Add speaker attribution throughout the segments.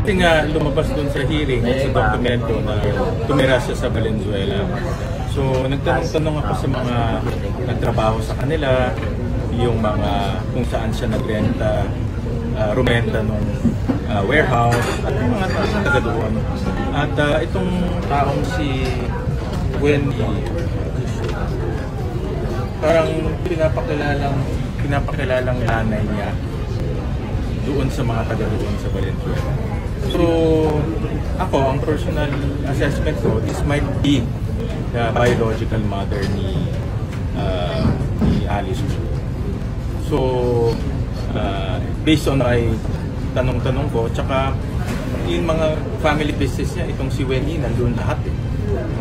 Speaker 1: Kasi nga lumabas dun sa hearing, sa dokumento na tumira siya sa Valenzuela. So nagtanong-tanong ako sa mga nagtrabaho sa kanila, yung mga kung saan siya nagrenta, rumenta nung warehouse at yung mga taga doon. At itong taong si Wendy, parang pinapakilalang nanay niya doon sa mga taga doon sa Valenzuela. So, ako, ang personal assessment ko, this might be the biological mother ni Alice. So, based on my tanong-tanong ko, tsaka yung mga family business niya, itong si Wendy, nandun lahat eh.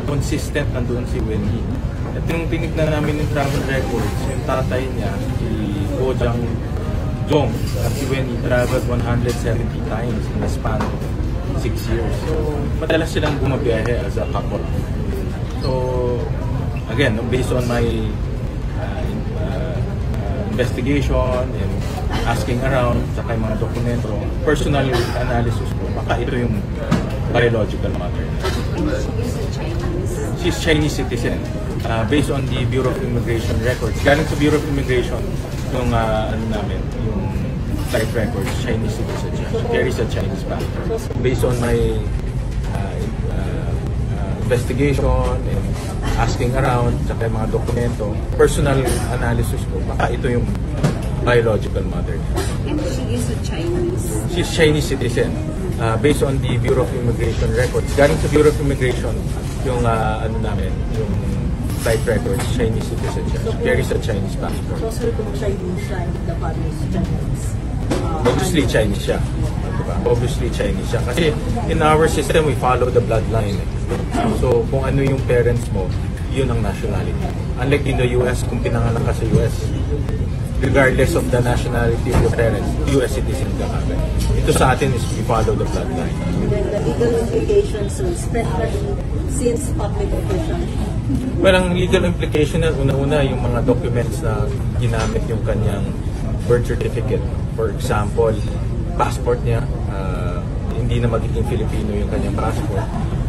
Speaker 1: Consistent nandun si Wendy. At yung tinignan namin yung travel records, yung tatay niya, si Bojang Jong, at si Wendy traveled 170 times in the span of 6 years. So, madalas silang bumabiyahe as a couple. So, again, based on my investigation and asking around, saka yung mga dokumento, personal analysis ko, baka ito yung biological mother. She's Chinese citizen. Based on the Bureau of Immigration records. Galing sa Bureau of Immigration, yung yung flight records, Chinese citizen siya. She carries a Chinese passport. Based on my investigation and asking around, saka yung mga dokumento, personal analysis ko, baka ito yung biological mother.
Speaker 2: And she is a Chinese?
Speaker 1: She's Chinese citizen. Based on the Bureau of Immigration records. Galing sa Bureau of Immigration, yung yung flight records, Chinese citizen siya. She carries a Chinese passport.
Speaker 3: So, sir, kung Chinese siya, the father is Chinese.
Speaker 1: Obviously, Chinese siya. Diba? Obviously, Chinese siya. Kasi in our system, we follow the bloodline. So, kung ano yung parents mo, yun ang nationality. Unlike in the US, kung pinanganak ka sa US, regardless of the nationality of your parents, US citizen ka agad. Ito sa atin is we follow the bloodline.
Speaker 3: And then the legal implications, so especially since public official.
Speaker 1: Well, ang legal implication na una-una yung mga documents na ginamit yung kanyang birth certificate. For example, passport niya, hindi na magiging Filipino yung kanyang passport.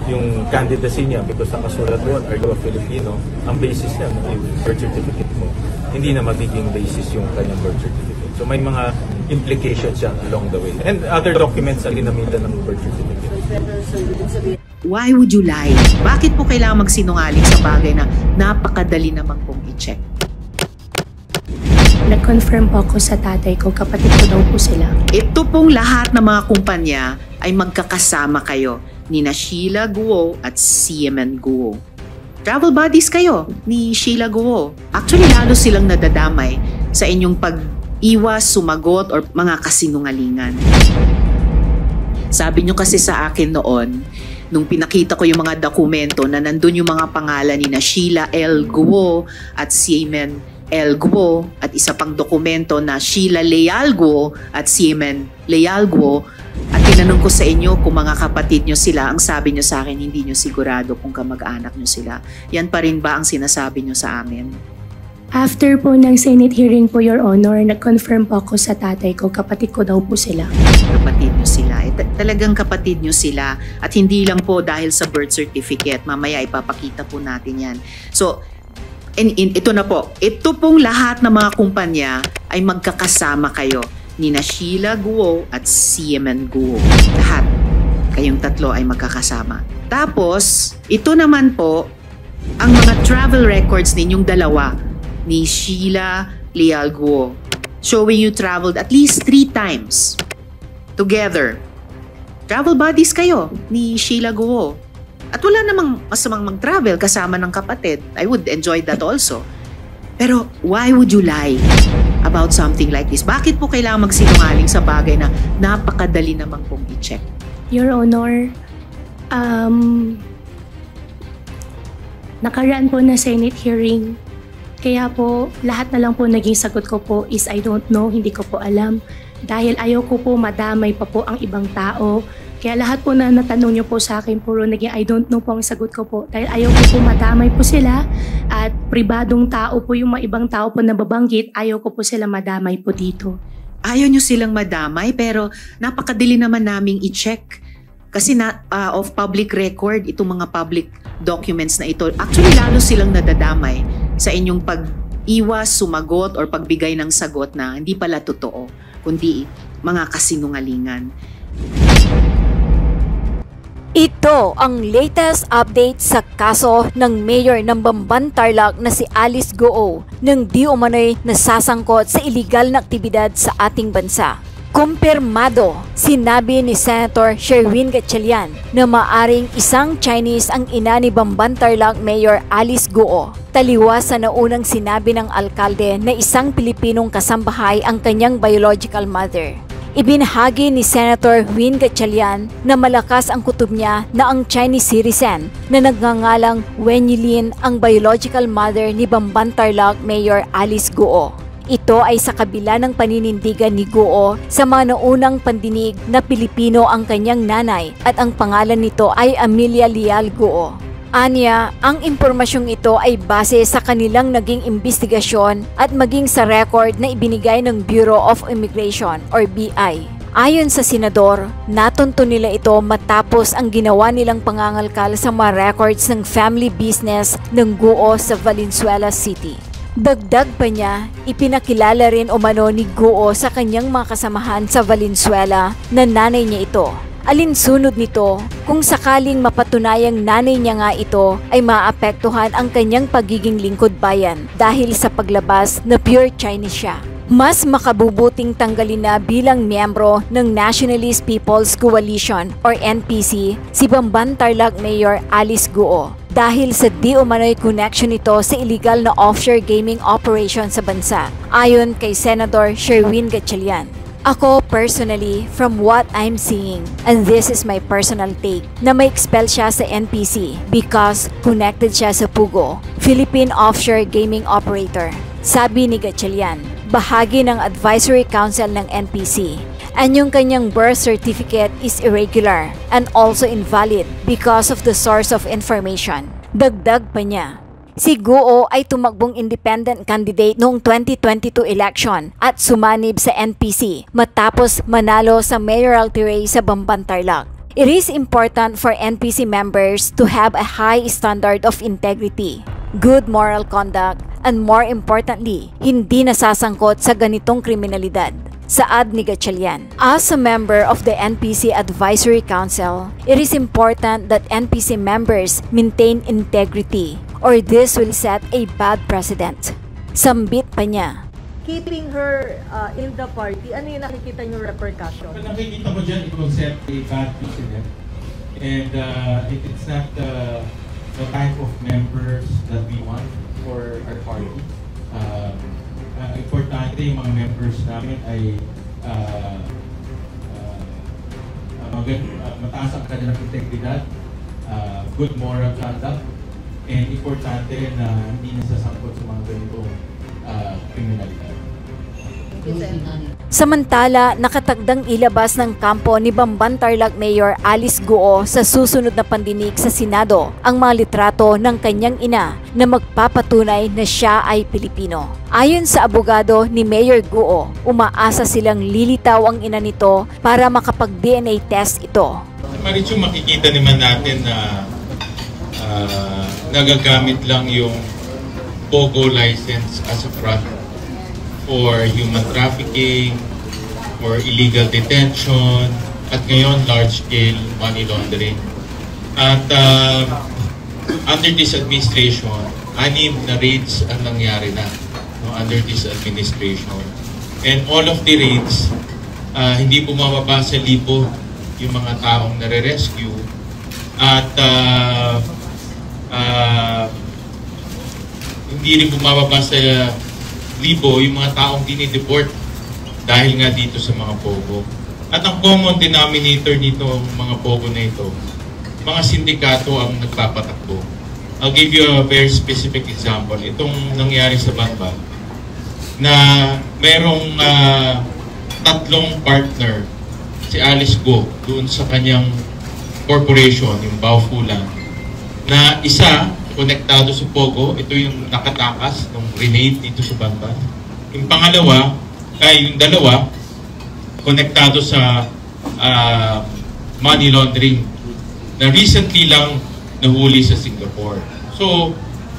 Speaker 1: Yung candidacy niya, because nakasulat doon, are you a Filipino, ang basis niya, yung birth certificate mo, hindi na magiging basis yung kanyang birth certificate. So may mga implications siya along the way. And other documents na ginamitan ng birth certificate.
Speaker 4: Why would you lie? Bakit po kailangan magsinungaling sa bagay na napakadali namang pong i-check?
Speaker 5: Nag-confirm po ako sa tatay ko, kapatid ko daw po sila.
Speaker 4: Ito pong lahat ng mga kumpanya ay magkakasama kayo ni Sheila Guo at CMN Guo. Travel buddies kayo ni Sheila Guo. Actually, lalo silang nadadamay sa inyong pag-iwas, sumagot, or mga kasinungalingan. Sabi nyo kasi sa akin noon, nung pinakita ko yung mga dokumento na nandun yung mga pangalan ni Sheila L. Guo at Seaman L. Guo at isa pang dokumento na Sheila Leal Guo at Seaman Leal Guo, at tinanong ko sa inyo kung mga kapatid nyo sila, ang sabi nyo sa akin, hindi nyo sigurado kung kamag-anak nyo sila. Yan pa rin ba ang sinasabi nyo sa amin?
Speaker 5: After po ng Senate hearing po, Your Honor, nag-confirm po ako sa tatay ko, kapatid ko daw po sila.
Speaker 4: Kapatid nyo sila. Talagang kapatid nyo sila. At hindi lang po dahil sa birth certificate. Mamaya ipapakita po natin yan. So, ito na po. Ito pong lahat ng mga kumpanya ay magkakasama kayo ni Sheila Guo at CMN Guo. Lahat. Kayong tatlo ay magkakasama. Tapos, ito naman po, ang mga travel records ninyong dalawa ni Sheila Leal Guo, showing you traveled at least 3 times together. Travel buddies kayo ni Sheila Guo. At wala namang masamang mag-travel kasama ng kapatid. I would enjoy that also. Pero why would you lie about something like this? Bakit po kailangan magsinungaling sa bagay na napakadali namang pong i-check?
Speaker 5: Your Honor, nakaraan po na Senate hearing. Kaya po, lahat na lang po naging sagot ko po is I don't know, hindi ko po alam. Dahil ayaw ko po madamay pa po ang ibang tao. Kaya lahat po na natanong niyo po sa akin, puro naging I don't know po ang sagot ko po. Dahil ayaw ko po madamay po sila at pribadong tao po yung mga ibang tao po na babanggit, ayaw ko po sila madamay po dito.
Speaker 4: ayaw nyo silang madamay, pero napakadali naman naming i-check. Kasi of public record, itong mga public documents na ito. Actually, lalo silang nadadamay sa inyong pag-iwas, sumagot, or pagbigay ng sagot na hindi pala totoo, kundi mga kasinungalingan.
Speaker 6: Ito ang latest update sa kaso ng mayor ng Bamban Tarlac na si Alice Goo nang di umano'y nasasangkot sa iligal na aktibidad sa ating bansa. Kumpirmado, sinabi ni Senator Sherwin Gatchalian na maaring isang Chinese ang ina ni Bamban Tarlac Mayor Alice Goo. Taliwas sa naunang sinabi ng alkalde na isang Pilipinong kasambahay ang kanyang biological mother. Ibinahagi ni Senator Win Gatchalian na malakas ang kutob niya na ang Chinese citizen na nagngangalang Wen Yilin ang biological mother ni Bamban Tarlac Mayor Alice Goo. Ito ay sa kabila ng paninindigan ni Goo sa mga naunang pandinig na Pilipino ang kanyang nanay at ang pangalan nito ay Amelia Leal Goo. Anya, ang impormasyong ito ay base sa kanilang naging investigasyon at maging sa record na ibinigay ng Bureau of Immigration or BI. Ayon sa senador, natunto nila ito matapos ang ginawa nilang pangangalkal sa mga records ng family business ng Goo sa Valenzuela City. Dagdag pa niya, ipinakilala rin umano ni Goo sa kanyang mga kasamahan sa Valenzuela na nanay niya ito. Alinsunod nito, kung sakaling mapatunayang nanay niya nga ito ay maapektuhan ang kanyang pagiging lingkod bayan dahil sa paglabas na pure Chinese siya. Mas makabubuting tanggalin na bilang miyembro ng Nationalist People's Coalition or NPC si Bamban Tarlac Mayor Alice Goo dahil sa di umano'y connection nito sa illegal na offshore gaming operation sa bansa, ayon kay Senator Sherwin Gatchalian. Ako personally, from what I'm seeing, and this is my personal take, na may expel siya sa NPC because connected siya sa PUGO, Philippine Offshore Gaming Operator. Sabi ni Gatchalian, bahagi ng Advisory Council ng NPC. And yung kanyang birth certificate is irregular and also invalid because of the source of information. Dagdag pa niya, si Goo ay tumakbong independent candidate noong 2022 election at sumanib sa NPC matapos manalo sa mayoralty race sa Bamban Tarlac. It is important for NPC members to have a high standard of integrity, good moral conduct, and more importantly, hindi nasasangkot sa ganitong kriminalidad. Saad ni Gatchalian, as a member of the NPC Advisory Council, it is important that NPC members maintain integrity or this will set a bad precedent. Sambit pa niya,
Speaker 3: Keeping her in the party, ano yung nakikita niyong repercussion?
Speaker 7: Nakikita ko dyan, it will set a bad precedent. And it's not the type of members that we want for our party. Importante yung mga members namin ay mataas ang kanilang integridad, good moral conduct, and importante na hindi nasasangkot sa mga ganitong kriminalidad.
Speaker 6: Samantala, nakatagdang ilabas ng kampo ni Bamban Tarlac Mayor Alice Goo sa susunod na pandinig sa Senado ang mga litrato ng kanyang ina na magpapatunay na siya ay Pilipino. Ayon sa abogado ni Mayor Goo, umaasa silang lilitaw ang ina nito para makapag-DNA test ito.
Speaker 7: Maritso, makikita naman natin na nagagamit lang yung POGO license as a front for human trafficking, for illegal detention, at ngayon large-scale money laundering. At under this administration, 6 na raids ang nangyari na under this administration. And all of the raids, hindi bumababa sa 1,000 yung mga taong nare-rescue. At hindi rin bumababa sa 1,000 yung mga taong dinideport dahil nga dito sa mga POGO. At ang common denominator nito, mga POGO na ito, mga sindikato ang nagpapatakbo. I'll give you a very specific example. Itong nangyari sa Banban, na merong 3 partner, si Alice Goo, doon sa kanyang corporation, yung Baofulan, na isa, konektado sa POGO, ito yung nakatakas ng grenade dito sa Banban. Yung pangalawa, yung dalawa, konektado sa money laundering na recently lang nahuli sa Singapore. So,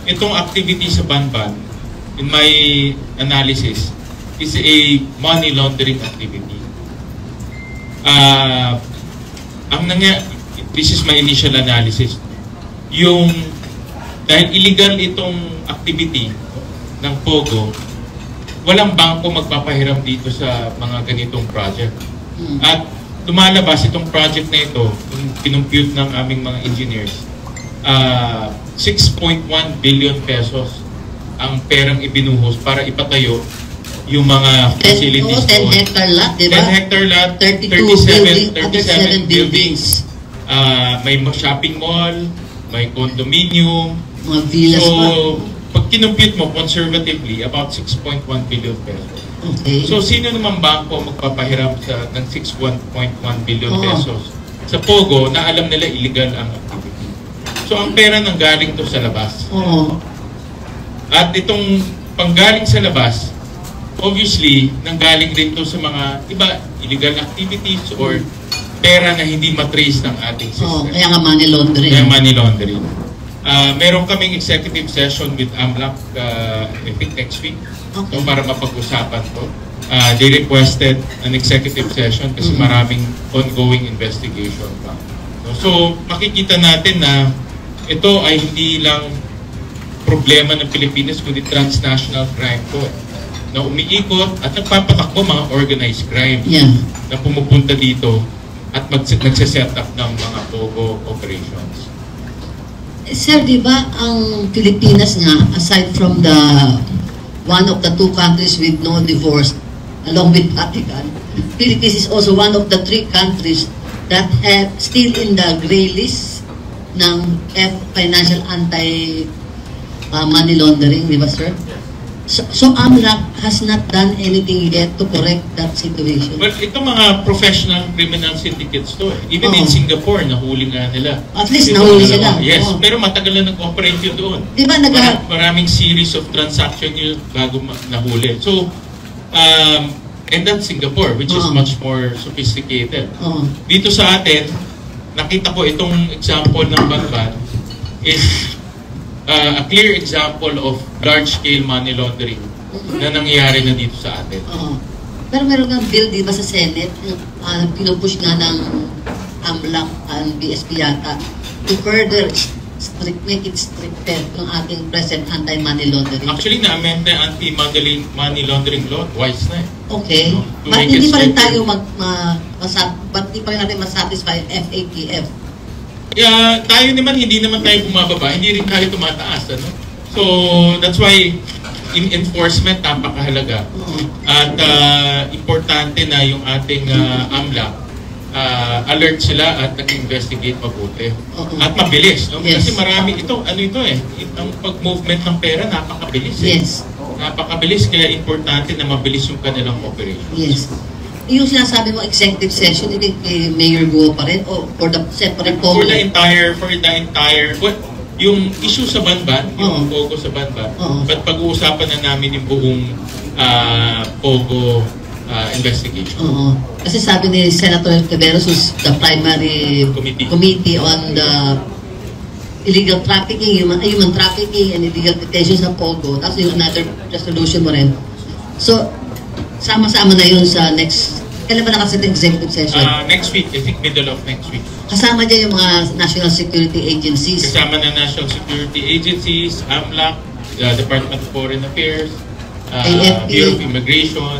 Speaker 7: itong activity sa Banban, in my analysis, is a money laundering activity. This is my initial analysis. Dahil illegal itong activity ng Pogo, walang bangko magpapahiram dito sa mga ganitong project. At lumalabas itong project na ito, yung kinumpute ng aming mga engineers, 6.1 billion pesos ang perang ibinuhos para ipatayo yung mga facilities
Speaker 8: 10 hectare lot, di ba?
Speaker 7: 10 hectare lot,
Speaker 8: 37 buildings.
Speaker 7: May shopping mall, may condominium.
Speaker 8: Mga villas pa.
Speaker 7: So, pag kinumpute mo conservatively, about 6.1 billion pesos.
Speaker 8: Okay.
Speaker 7: So, sino naman bangko magpapahiram ng 6.1 billion pesos sa Pogo na alam nila illegal ang activity? So, ang pera nanggaling to sa labas. At itong panggaling sa labas, obviously, nanggaling din to sa mga illegal activities or pera na hindi matrace ng ating system.
Speaker 8: Kaya nga money laundering.
Speaker 7: Kaya money laundering. Meron kaming executive session with AMLAC, I think next week, so para mapag-usapan to. They requested an executive session kasi maraming ongoing investigation pa. So, makikita natin na ito ay hindi lang problema ng Pilipinas, kundi transnational crime po. Na umiikot at nagpapatakbo mga organized crime na pumupunta dito at nagsiset up ng mga Pogo operations.
Speaker 8: Sir, di ba ang Pilipinas nga, aside from the one of the two countries with no divorce, along with Vatican, Philippines is also one of the 3 countries that have still in the gray list ng financial anti-money laundering, di ba, sir? So AMLAC has not done anything yet to correct that situation.
Speaker 7: Well, ito mga professional criminal syndicates to. Even in Singapore, nahuli nga nila.
Speaker 8: At least nahuli sila.
Speaker 7: Yes, pero matagal na nag-operate yun doon.
Speaker 8: Di ba
Speaker 7: maraming series of transaction yun bago nahuli. So, and that's Singapore, which is much more sophisticated. Dito sa atin, nakita ko itong example ng Banban is a clear example of large-scale money laundering na nangyayari na dito sa atin.
Speaker 8: Pero meron kang bill, di ba, sa Senate, pinupush nga ng AMLAC and BSP yata to further make it stricter ng ating present anti-money laundering.
Speaker 7: Actually, na-amend na anti-money laundering law twice na eh.
Speaker 8: Okay. But hindi pa rin tayo hindi pa rin natin masatisfy FATF.
Speaker 7: Tayo naman, hindi naman tayo bumababa, hindi rin tayo tumataas. Ano? So, that's why in enforcement, napakahalaga. At importante na yung ating AMLAC, alert sila at nag-investigate mabuti. At mabilis. No? Kasi marami ang pag-movement ng pera, napakabilis.
Speaker 8: Yes.
Speaker 7: Napakabilis, kaya importante na mabilis yung kanilang operation.
Speaker 8: Yes. Yung sinasabi mo executive session, hindi kay Mayor Guo pa rin o for the separate Pogo?
Speaker 7: For the entire, yung issue sa Banban, yung Pogo sa Banban, but pag-uusapan na namin yung buong Pogo investigation.
Speaker 8: Kasi sabi ni Senator Tiveros, who's the primary committee on the illegal trafficking, human trafficking and illegal detention sa Pogo, tapos yung another resolution mo rin. So, sama-sama na yun sa next, kailan ba nakaset executive session?
Speaker 7: Next week, I think middle of next week.
Speaker 8: Kasama dyan yung mga national security agencies?
Speaker 7: Kasama na national security agencies, AMLAC, Department of Foreign Affairs,
Speaker 8: AFP,
Speaker 7: Bureau of Immigration,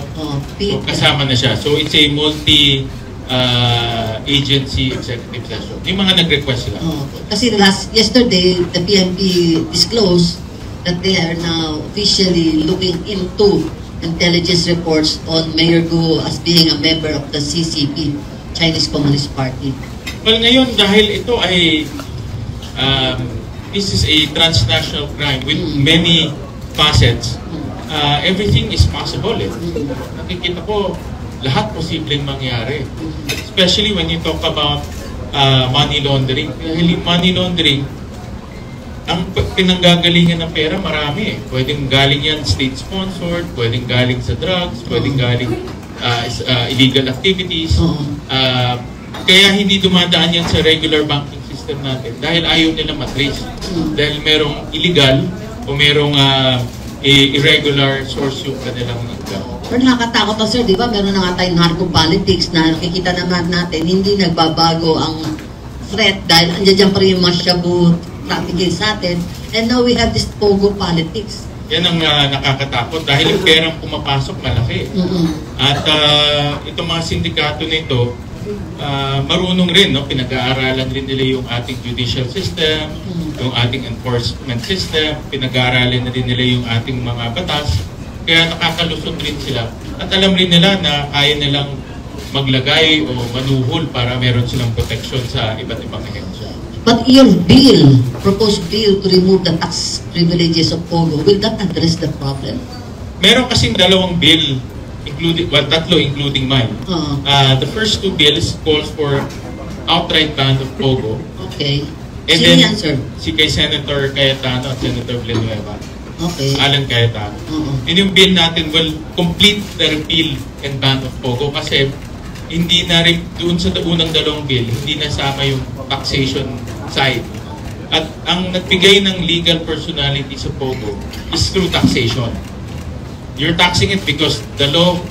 Speaker 7: so kasama na siya. So it's a multi-agency executive session. Yung mga nag-request sila.
Speaker 8: Kasi yesterday, the PNP disclosed that they are now officially looking into intelligence reports on Mayor Guo as being a member of the CCP, Chinese Communist Party.
Speaker 7: Well, ngayon, dahil ito ay this is a transnational crime with many facets, everything is possible. Nakikita ko, lahat posibleng mangyari. Especially when you talk about money laundering. Dahil money laundering, ang pinanggagalingan ng pera marami eh. Pwedeng galing yan state-sponsored, pwedeng galing sa drugs, pwedeng galing illegal activities. Kaya hindi dumadaan yan sa regular banking system natin dahil ayaw nila matrace. Dahil merong illegal o merong irregular source yung kanilang income.
Speaker 8: Pero nakakatakot pa, sir, di ba? Meron na nga tayong narco politics na nakikita naman natin, hindi nagbabago ang threat dahil andyan pa rin yung mga shabu trafficking sa atin. And now we have this pogo politics.
Speaker 7: Yan ang nakakatakot dahil yung perang pumapasok malaki. At itong mga sindikato na ito, marunong rin, no? Pinag-aaralan rin nila yung ating judicial system, yung ating enforcement system, pinag-aaralan na rin nila yung ating mga batas, kaya nakakalusot rin sila. At alam rin nila na kaya nilang maglagay o manuhol para meron silang protection sa iba't ibang ahensya.
Speaker 8: But your bill, proposed bill to remove the tax privileges of POGO, will that address the problem?
Speaker 7: Meron kasing dalawang bill, tatlo including mine. The first two bills calls for outright ban of POGO.
Speaker 8: Okay.
Speaker 7: And
Speaker 8: Sino
Speaker 7: then,
Speaker 8: yan, sir?
Speaker 7: si kay Senator Cayetano at Senator Villanueva.
Speaker 8: Okay.
Speaker 7: Alan Cayetano. Yun yung bill natin will complete the repeal and ban of POGO kasi hindi na rin doon sa unang dalawang bill, hindi nasama yung taxation side. At ang nagbigay ng legal personality sa POGO is through taxation. You're taxing it because the law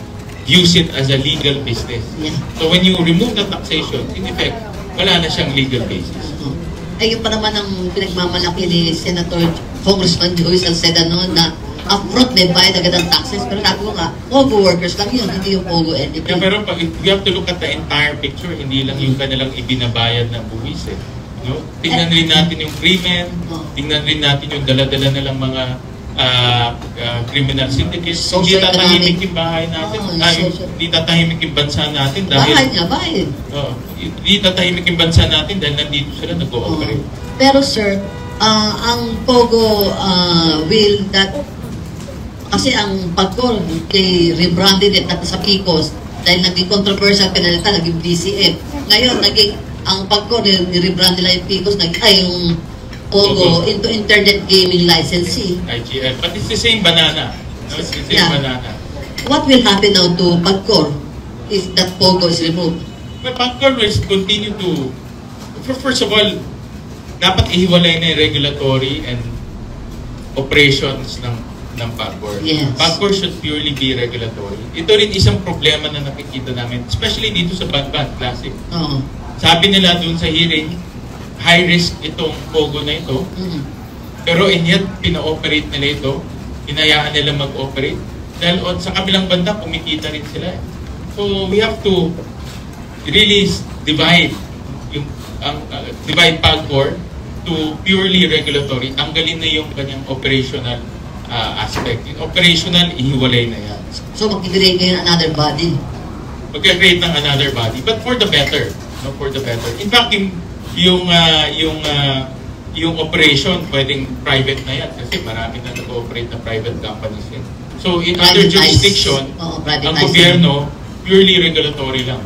Speaker 7: views it as a legal business.
Speaker 8: Yeah.
Speaker 7: So when you remove the taxation, in effect, wala na siyang legal basis.
Speaker 8: Ayun pa naman ang pinagmamalaki ni Senator Congressman Joey Salceda noon na upfront may bayad agad ang taxes. Pero sabi ko nga, POGO workers lang yun, hindi yung POGO entity.
Speaker 7: Yeah, pero pag you have to look at the entire picture, hindi lang yung kanilang ibinabayad na buwis eh. No? Tingnan rin natin yung krimen, tingnan rin natin yung dala-dala nilang mga criminal syndicates. Hindi tatahimik yung bahay natin. Hindi tatahimik yung bansa natin dahil...
Speaker 8: Bahay niya, bahay.
Speaker 7: Hindi tatahimik yung bansa natin dahil nandito sila nag-ooperate.
Speaker 8: Pero sir, ang POGO will that... Kasi ang pagkol kay rebranded it sa PICOS dahil naging controversial penalita, naging DCF. Ngayon, naging ang pagkol ni-rebrand nila yung PICOS, yung POGO into Internet Gaming Licensee.
Speaker 7: IGL. But it's the same banana. No? It's the same banana.
Speaker 8: What will happen now to Pagcor if that POGO is removed?
Speaker 7: Well, Pagcor will continue to... First of all, dapat ihiwalay na yung regulatory and operations ng Pagcor.
Speaker 8: Yes.
Speaker 7: Pagcor should purely be regulatory. Ito rin isang problema na nakikita namin, especially dito sa Banban Classic. Sabi nila dun sa hearing, high risk itong POGO na ito. Pero and yet, pina-operate nila ito. Hinayaan nila mag-operate. Dahil sa kabilang banda, kumikita rin sila. So, we have to really divide divide Pagcor to purely regulatory. Tanggalin na yung kanyang operational aspect. Yung operational, ihiwalay na yan.
Speaker 8: So, mag-create kayo ng another body?
Speaker 7: Mag-create ng another body. But for the better. No, for the better. In fact, yung operation, pwedeng private na yan kasi marami na nag-operate na private companies yan. So, in other jurisdiction, ang gobyerno, purely regulatory lang.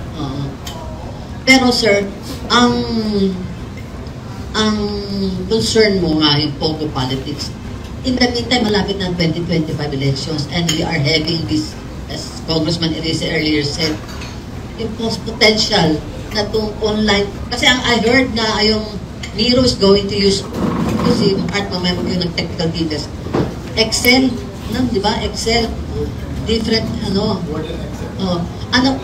Speaker 8: Pero sir, ang concern mo nga yung POGO politics, in the meantime, malapit ng 2025 elections and we are having this, as Congressman Elise earlier said, yung potential na itong online, kasi I heard na yung Miro is going to use, kasi Art mamaya yung technical details, Excel, di ba? Excel, different,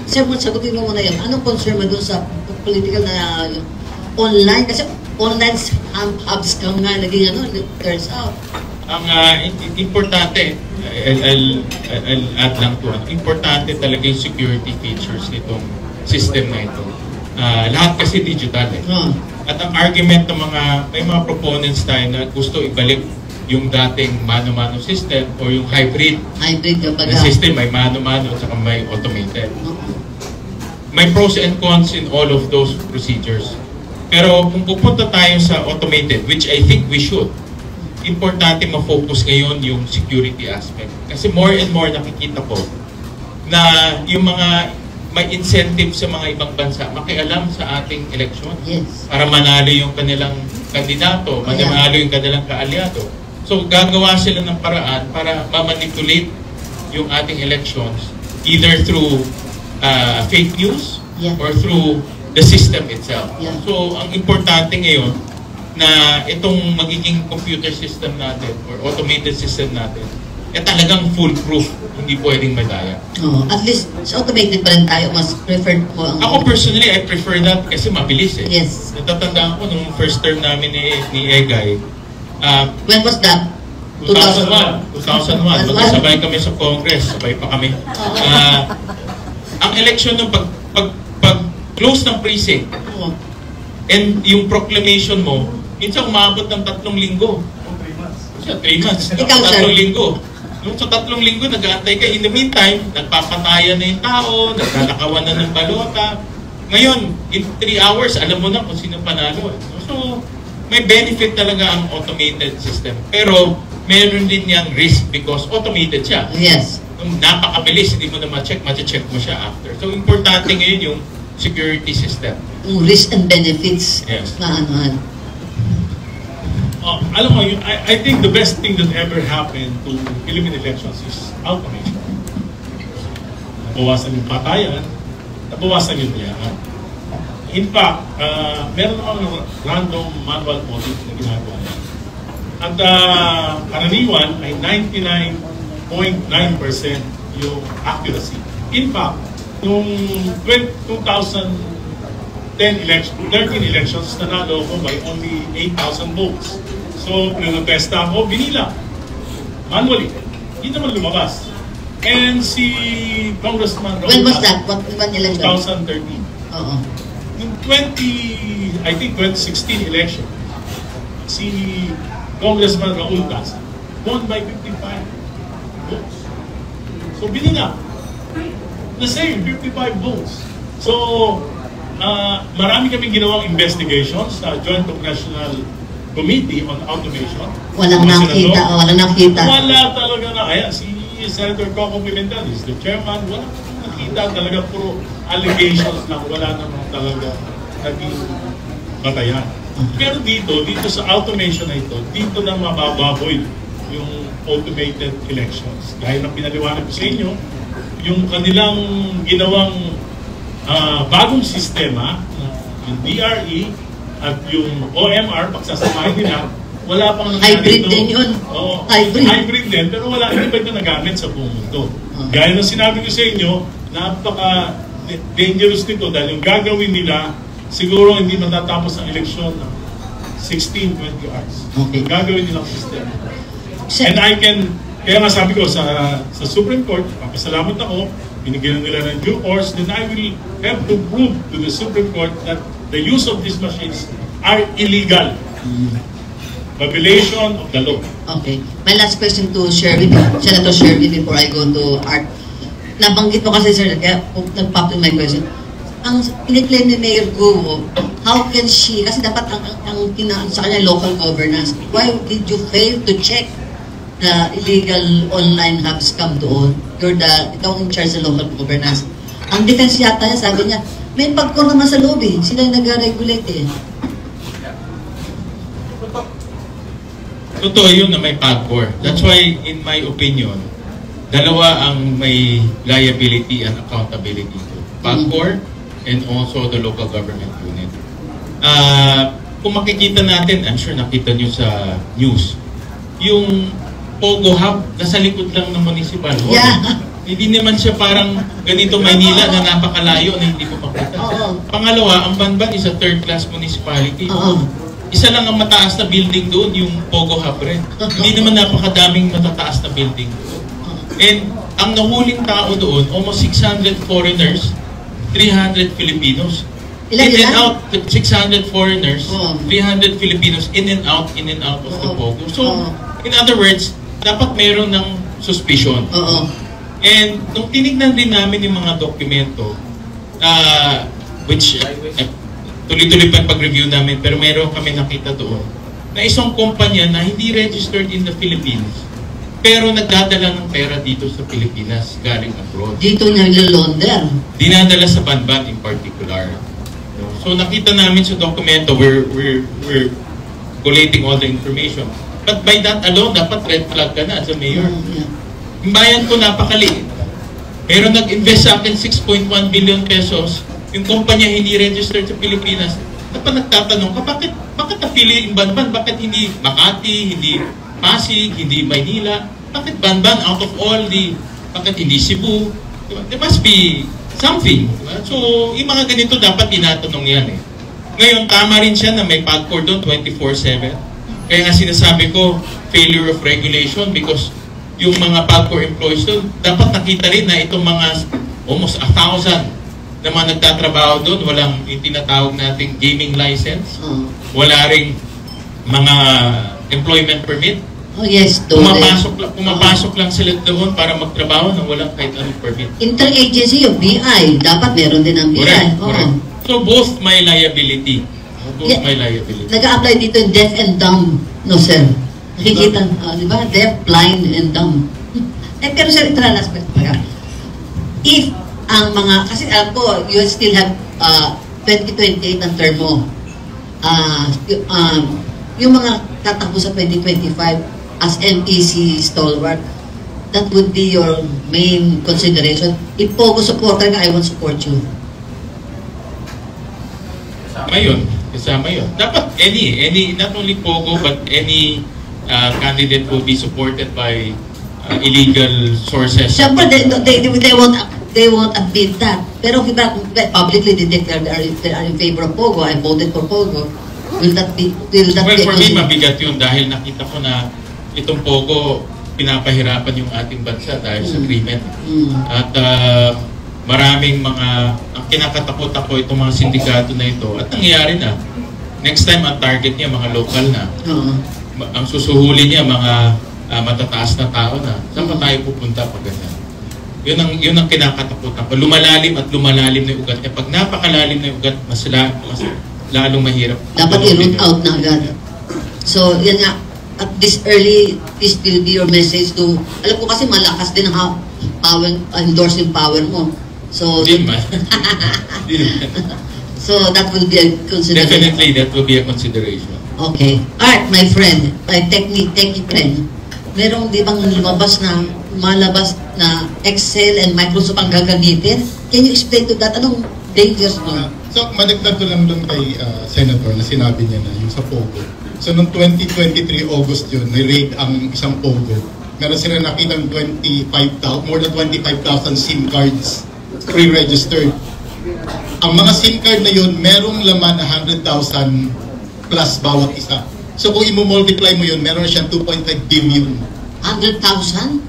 Speaker 8: sir, sagutin mo muna yun. Anong concern mo doon sa political na online? Kasi online hubs ka nga naging turns out.
Speaker 7: Ang importante, I'll add lang to, importante talaga yung security features nitong system na ito. Lahat kasi digital eh. At ang argument ng may mga proponents tayo na gusto ibalik yung dating mano-mano system o yung hybrid na system, may mano-mano at saka may automated. May pros and cons in all of those procedures. Pero kung pupunta tayo sa automated, which I think we should, importante ma-focus ngayon yung security aspect. Kasi more and more nakikita ko na yung mga may incentive sa mga ibang bansa makialam sa ating eleksyon.
Speaker 8: Yes.
Speaker 7: Para manalo yung kanilang kandidato, manalo yung kanilang kaalyado. So gagawa sila ng paraan para ma-manipulate yung ating elections either through fake news
Speaker 8: Yeah.
Speaker 7: or through the system itself.
Speaker 8: Yeah.
Speaker 7: So, ang importante ngayon na itong magiging computer system natin or automated system natin, talagang foolproof, hindi pwedeng madaya.
Speaker 8: Oh, at least sa automated pa rin tayo, mas preferred ko ang...
Speaker 7: Ako personally, I prefer that kasi mabilis eh.
Speaker 8: Yes.
Speaker 7: Natatandaan ko nung first term namin ni Egay,
Speaker 8: When was that?
Speaker 7: 2001. Magkasabay kami sa Congress, sabay pa kami. Ang election nung pag close ng precinct,
Speaker 8: Oh.
Speaker 7: and yung proclamation mo, minsan umabot ng 3 linggo. 3 months.
Speaker 8: Ikaw, sir?
Speaker 7: 3 linggo. Nung sa 3 linggo, nag-aantay ka. In the meantime, nagpapatayan na yung tao, naglalakawan na ng balota. Ngayon, in 3 hours, alam mo na kung sino panalo. So, may benefit talaga ang automated system. Pero, meron din niyang risk because automated siya.
Speaker 8: Yes.
Speaker 7: Nung napakabilis, hindi mo na ma-check mo siya after. So, importante ngayon yung security system.
Speaker 8: Risk and benefits.
Speaker 7: Yes.
Speaker 8: Na ano.
Speaker 9: Alam mo, I think the best thing that ever happened to Philippine elections is automation. Nabawasan yung patayan, nabawasan yung tiyakan. In fact, meron akong random manual audit na ginagawa niya. At karaniwan ay 99.9% yung accuracy. In fact, nung 2013 elections, nanalo ko by only 8,000 votes. So, pinag-testa ako, binila. Manually. Hindi naman lumabas. And si Congressman Raul
Speaker 8: When was that? What election?
Speaker 9: 2013.
Speaker 8: Oo.
Speaker 9: Yung 2016 election, si Congressman Raul Casa won by 55 votes. So, binila. The same, 55 votes. So, marami kaming ginawang investigations sa Joint Congressional Committee on Automation.
Speaker 8: Walang nakita.
Speaker 9: Wala talaga na. Ayan, si Senator Coco Pimentel is the chairman. Wala nakita talaga. Puro allegations lang. Wala naman talaga naging batayan. Pero dito sa automation na ito, dito na mabababoy yung automated elections. Gaya ng pinaliwanag ko sa inyo, yung kanilang ginawang bagong sistema, yung DRE at yung OMR, pagsasamahin nila, wala pang
Speaker 8: Hybrid din yun.
Speaker 9: Oo,
Speaker 8: Hybrid
Speaker 9: din, pero wala, hindi pa ito nagamit sa buong mundo. Gaya ng sinabi ko sa inyo, napaka-dangerous nito dahil yung gagawin nila, siguro hindi matatapos ang eleksyon ng 16-20 hours.
Speaker 8: Okay.
Speaker 9: Yung gagawin nilang system. And kaya nga sabi ko sa Supreme Court, papasalamat ako, binigyan nila ng due course, then I will have to prove to the Supreme Court that the use of these machines are illegal. Violation of the law.
Speaker 8: Okay. My last question to Sherwin, Senator Sherwin, before I go to Art. Nabanggit mo kasi, sir, kaya nag-pop in my question. Ang iniklaim ni Mayor Guo, how can she, kasi dapat ang sa kanya local governance, why did you fail to check the illegal online hub scam doon? Ikaw in charge sa local governance. Ang defense yata niya, sabi niya, may pagkor naman sa loob eh. Sila yung nag-regulate eh.
Speaker 7: Totoo yun na may PAGCOR. That's why, in my opinion, dalawa ang may liability and accountability to. PAGCOR and also the local government unit. Kung makikita natin, I'm sure nakita nyo sa news, yung Pogo Hub, nasa likod lang ng municipal hall.
Speaker 8: Yeah.
Speaker 7: Hindi naman siya parang ganito Maynila na napakalayo na hindi ko makita. Pangalawa, ang Banban is a third-class municipality. Isa lang ang mataas na building doon, yung Pogo Hub rin. Hindi naman napakadaming matataas na building doon. And ang nahuling tao doon, almost 600 foreigners, 300 Filipinos. In and out, 600 foreigners, 300 Filipinos, in and out of the Pogo. So, in other words, dapat meron ng suspicion. And nung tinignan din namin yung mga dokumento, which tuloy-tuloy pa pag-review namin, pero meron kami nakita doon, na isang kumpanya na hindi registered in the Philippines, pero nagdadala ng pera dito sa Pilipinas, galing abroad.
Speaker 8: Dito niya nilolonder.
Speaker 7: Dinadala sa Banban in particular. So nakita namin sa dokumento, we're collating all the information. But by that alone, dapat red flag ka na as a mayor. Yung bayan ko napakaliit. Pero nag-invest sa akin 6.1 billion pesos, yung kumpanya hindi registered sa Pilipinas. Dapat nagtatanong ka, bakit napili yung Banban? Bakit hindi Makati, hindi Pasig, hindi Maynila? Bakit Banban out of all bakit hindi Cebu? Diba? There must be something. Diba? So, yung mga ganito dapat tinatanong yan eh. Ngayon, tama rin siya na may PAGCOR doon 24/7. Kaya nga sinasabi ko, failure of regulation because yung mga PAGCOR employees doon, dapat nakita rin na itong mga almost 1,000 na mga nagtatrabaho doon, walang yung tinatawag nating gaming license, wala ring mga employment permit.
Speaker 8: Oh yes,
Speaker 7: pumapasok lang sila doon para magtrabaho nang walang kahit anong permit.
Speaker 8: Interagency yung BI, dapat meron din ang BI.
Speaker 7: Correct. So both my liability.
Speaker 8: Nag-a-apply dito yung deaf and dumb, no sir? Nakikita, di ba? Deaf, blind, and dumb. Pero sir, ito na last question. If ang mga, kasi alam ko, you still have 2028 ang term mo. Yung mga tatakbo sa 2025 as MEC stalwart, that would be your main consideration. If Pogo supporter ka, I won't support you.
Speaker 7: Kasama yun. Dapat any, not only Pogo, but any candidate will be supported by illegal sources.
Speaker 8: Siyempre, they won't admit that. Pero publicly they declare they are in favor of Pogo. I voted for Pogo. Will that be
Speaker 7: for me, mabigat yun dahil nakita ko na itong Pogo pinapahirapan yung ating bansa dahil sa krimen. At maraming ang kinakatakot ako itong mga sindikato na ito. At nangyayari na. Next time, ang target niya mga local na. Ang susuhuli niya mga matataas na tao na. Saan pa tayo pupunta pag ganyan? Yun ang kinakatakutan ko. Lumalalim at lumalalim na yung ugat. Pag napakalalim na yung ugat, mas lalong mahirap.
Speaker 8: Dapat i-root out na agad. So, yan nga. At this early, this will be your message to, alam ko kasi malakas din ang endorsing power mo. So, so that will be a consideration.
Speaker 7: Definitely, that will be a consideration.
Speaker 8: Okay. Alright, my friend, my techie friend, merong di bang malabas na Excel and Microsoft ang gagamitin? Can you explain to that? Anong dangers mo?
Speaker 10: So, madagdag ko lang doon kay Senator na sinabi niya na yung sa Pogo. So, noong 2023 August yun, na-raid ang isang Pogo. Meron sila nakita ng more than 25,000 SIM cards pre-registered. Ang mga SIM card na yun, merong laman na 100,000 plus bawat isa. So, kung i-multiply mo yun, meron na siyang 2.5 billion.
Speaker 8: 100,000?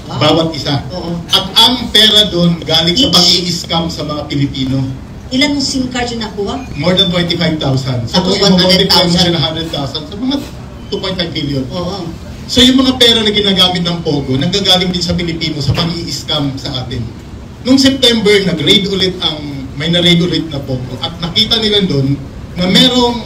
Speaker 8: Wow.
Speaker 10: Bawat isa. At ang pera doon galing sa pang-i-scam sa mga Pilipino.
Speaker 8: Ilan SIM cards yung nakuha?
Speaker 10: More than 25,000. So kung i-multiply mo siya na 100,000, so mga 2.5 billion. So yung mga pera na ginagamit ng Pogo, nanggagaling din sa Pilipino sa pang-i-scam sa atin. Noong September, may na-raid ulit na Pogo. At nakita nila doon na merong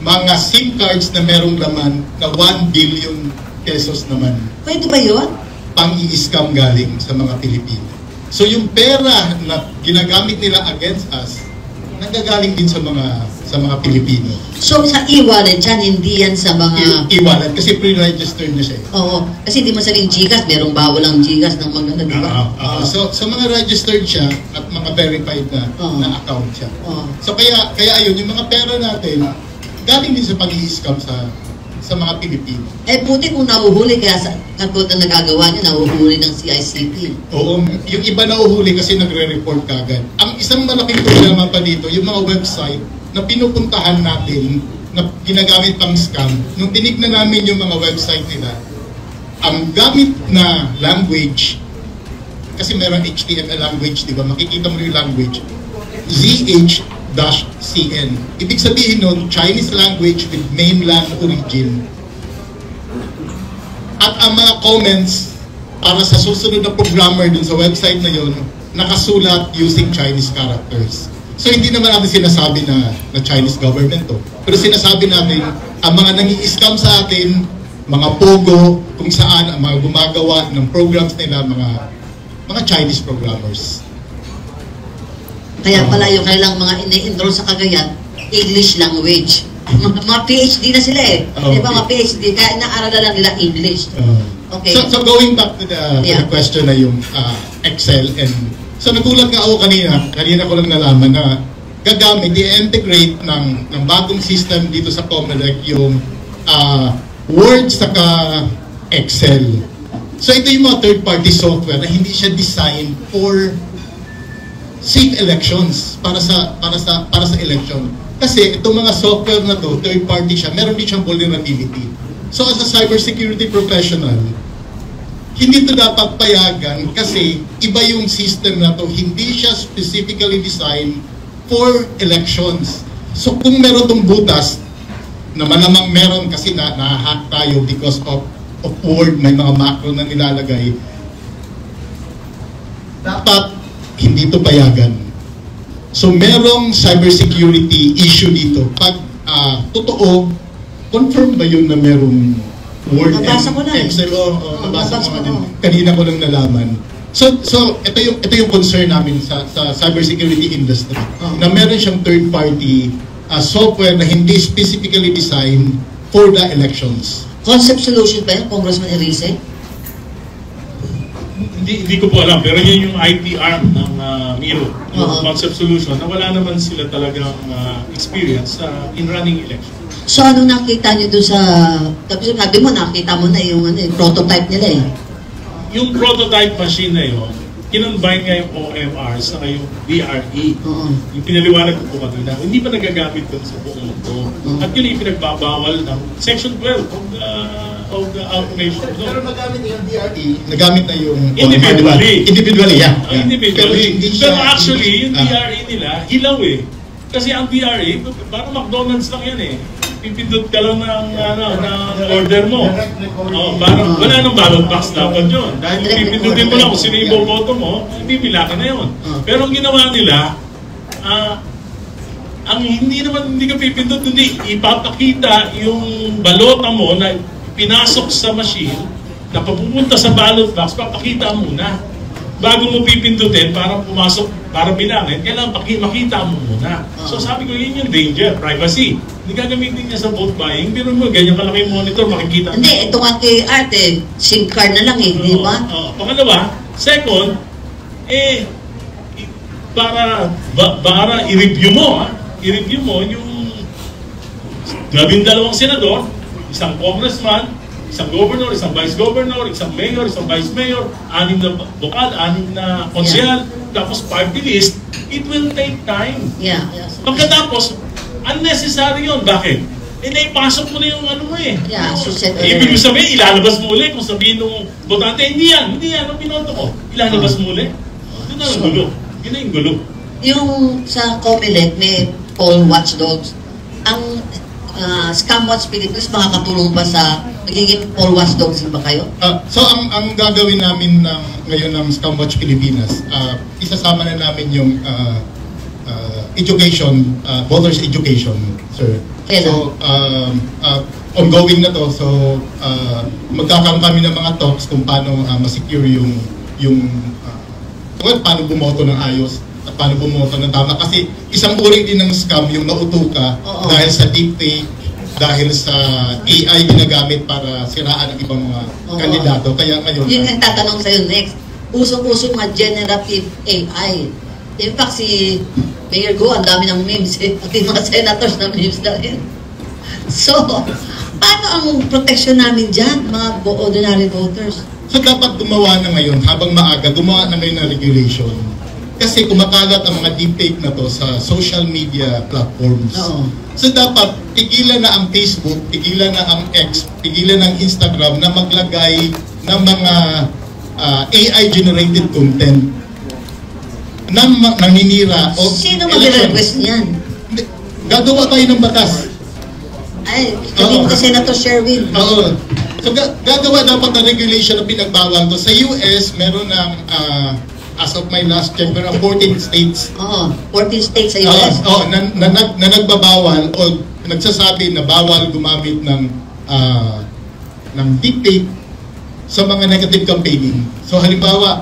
Speaker 10: mga SIM cards na merong laman na 1 billion pesos naman.
Speaker 8: Pwede ba yun?
Speaker 10: Pang-i-scam galing sa mga Pilipino. So yung pera na ginagamit nila against us, nanggagaling din sa mga Pilipino.
Speaker 8: So sa e-wallet yan, hindi yan sa mga...
Speaker 10: E-wallet, kasi pre-registered na siya.
Speaker 8: Oo, kasi di masaling GCash, merong bawal ang GCash ng mga di ba?
Speaker 10: So mga registered siya at mga verified na account siya. So kaya ayun, yung mga pera natin, galing din sa pag-i-scam sa mga Pilipino.
Speaker 8: Buti kung nahuhuli, kaya sa katulad na nagagawa niya, nahuhuli ng CICT.
Speaker 10: Oo, yung iba nahuhuli kasi nagre-report kagad. Ang isang malaking problema pa dito, yung mga website na pinupuntahan natin, na ginagamit pang scam, nung tinignan namin yung mga website nila, ang gamit na language, kasi meron HTML language, di ba? Makikita mo yung language, ZH-CN. Ibig sabihin nun, Chinese language with mainland origin. At ang mga comments para sa susunod na programmer dun sa website na yun, nakasulat using Chinese characters. So hindi naman natin sinasabi na Chinese government to. Pero sinasabi natin, ang mga nangi-scam sa atin, mga Pogo, kung saan ang mga gumagawa ng programs nila, mga Chinese programmers.
Speaker 8: Kaya pala yung kailang mga ina-enroll sa Cagayan, English language. Mga PhD na sila eh. Di ba mga PhD? Kaya inaaralan lang nila English. Okay.
Speaker 10: So going back to the question na yung Excel and so nagulat nga ako kanina ko lang nalaman na gagamit, i-integrate ng bagong system dito sa Comelec yung Word saka Excel. So ito yung mga third-party software na hindi siya designed for safe elections para sa election. Kasi itong mga software na to, third-party siya, meron din siyang vulnerability. So as a cybersecurity professional, hindi ito dapat payagan kasi iba yung system na to, hindi siya specifically designed for elections. So kung meron itong butas, na malamang meron kasi na-hack tayo because of Word, may mga macro na nilalagay, dapat hindi ito payagan. So merong cybersecurity issue dito. Pag totoo, confirm ba yun na merong Word and Excel? Nabasa ko din. Kanina ko lang nalaman. So ito yung concern namin sa cybersecurity industry. Na meron siyang third-party software na hindi specifically designed for the elections.
Speaker 8: Concept solution ba yan, Congressman Erice?
Speaker 9: Hindi ko po alam, pero yun yung IT arm ng Miro, yung concept solution, na wala naman sila talagang experience in running election.
Speaker 8: So anong nakita nyo doon sa, tapos sabi mo, nakita mo na yung prototype nila eh.
Speaker 9: Yung prototype machine na yun, kinonbine nga yung OMR sa yung DRE. Yung pinaliwanag ko po kanina, hindi pa nagagamit ko sa buong mundo. At yun yung pinagbabawal ng Section 12 of the automation.
Speaker 10: Pero nagamit yung DRE, nagamit na yung
Speaker 9: individually.
Speaker 10: Individually, yeah.
Speaker 9: Individually. Pero actually, yung DRE nila, hilaw eh. Kasi ang DRE, parang McDonald's lang yan eh. Pipindot ka lang ng order mo. Parang wala nang ballot box dapat yun. Dahil pipindutin mo lang kung sino yung boboto mo, bibila ka na yun. Pero ang ginawa nila, ang hindi ka pipindot, hindi ipapakita yung balota mo na pinasok sa machine, na papupunta sa ballot box, papakita muna. Bago mo pipindutin, para pumasok, para bilangin, kailangan makita mo muna. So sabi ko, yun yung danger, privacy. Hindi gagamitin niya sa vote buying, pero mo, ganyan kalaki monitor, makikita.
Speaker 8: Hindi, ito nga kay Arte, SIM card na lang eh, di ba?
Speaker 9: Pangalawa, second, para i-review mo yung 12 senador, isang congressman, isang governor, isang vice-governor, isang mayor, isang vice-mayor, 6 na bukal, 6 na konsyal, tapos party list, it will take time. Pagkatapos, unnecessary yun. Bakit? Naipasok mo na yung ano mo eh. Ibig sabihin, ilalabas mo ulit kung sabihin nung botante, hindi yan, ang binoto ko. Ilalabas mo ulit. Doon na ang gulo. Yun na yung gulo.
Speaker 8: Yung sa Comelec, may poll watchdogs. Ang Scam Watch Philippines, makakatulong ba sa magiging poll watchdogs ba kayo?
Speaker 10: So ang gagawin namin ngayon ng Scam Watch Pilipinas, isasama na namin yung education, voters education, sir. So ongoing na to. So magkakaroon kami ng mga talks kung paano ma-secure yung paano bumoto ng ayos at paano bumoto ng tama. Kasi isang uri din ng scam yung nauto ka dahil sa deepfake, dahil sa AI ginagamit para siraan ang ibang mga kandidato. Kaya ngayon...
Speaker 8: Yun ang tatanong sa'yo next. Usong-usong mga generative AI. In fact, si Mayor Go, ang dami ng memes eh. At yung mga senators na memes na rin. So, paano ang protection namin dyan, mga ordinary voters?
Speaker 10: So, dapat gumawa na ngayon, habang maaga, gumawa na ngayon ng regulation. Kasi kumakalat ang mga deepfake na to sa social media platforms. So dapat tigilan na ang Facebook, tigilan na ang X, tigilan ng Instagram na maglagay ng mga AI-generated content na naninira.
Speaker 8: Sino mag-request niyan?
Speaker 10: Gagawa tayo ng batas.
Speaker 8: Ay, sabihin ko Senator Sherwin.
Speaker 10: So gagawa dapat ng regulation na pinagbawal to. Sa US, meron ng as of my last check, meron 14 states.
Speaker 8: 14 states sa US.
Speaker 10: Na nagbabawal o nagsasabi na bawal gumamit ng deepfake sa mga negative campaigning. So halimbawa,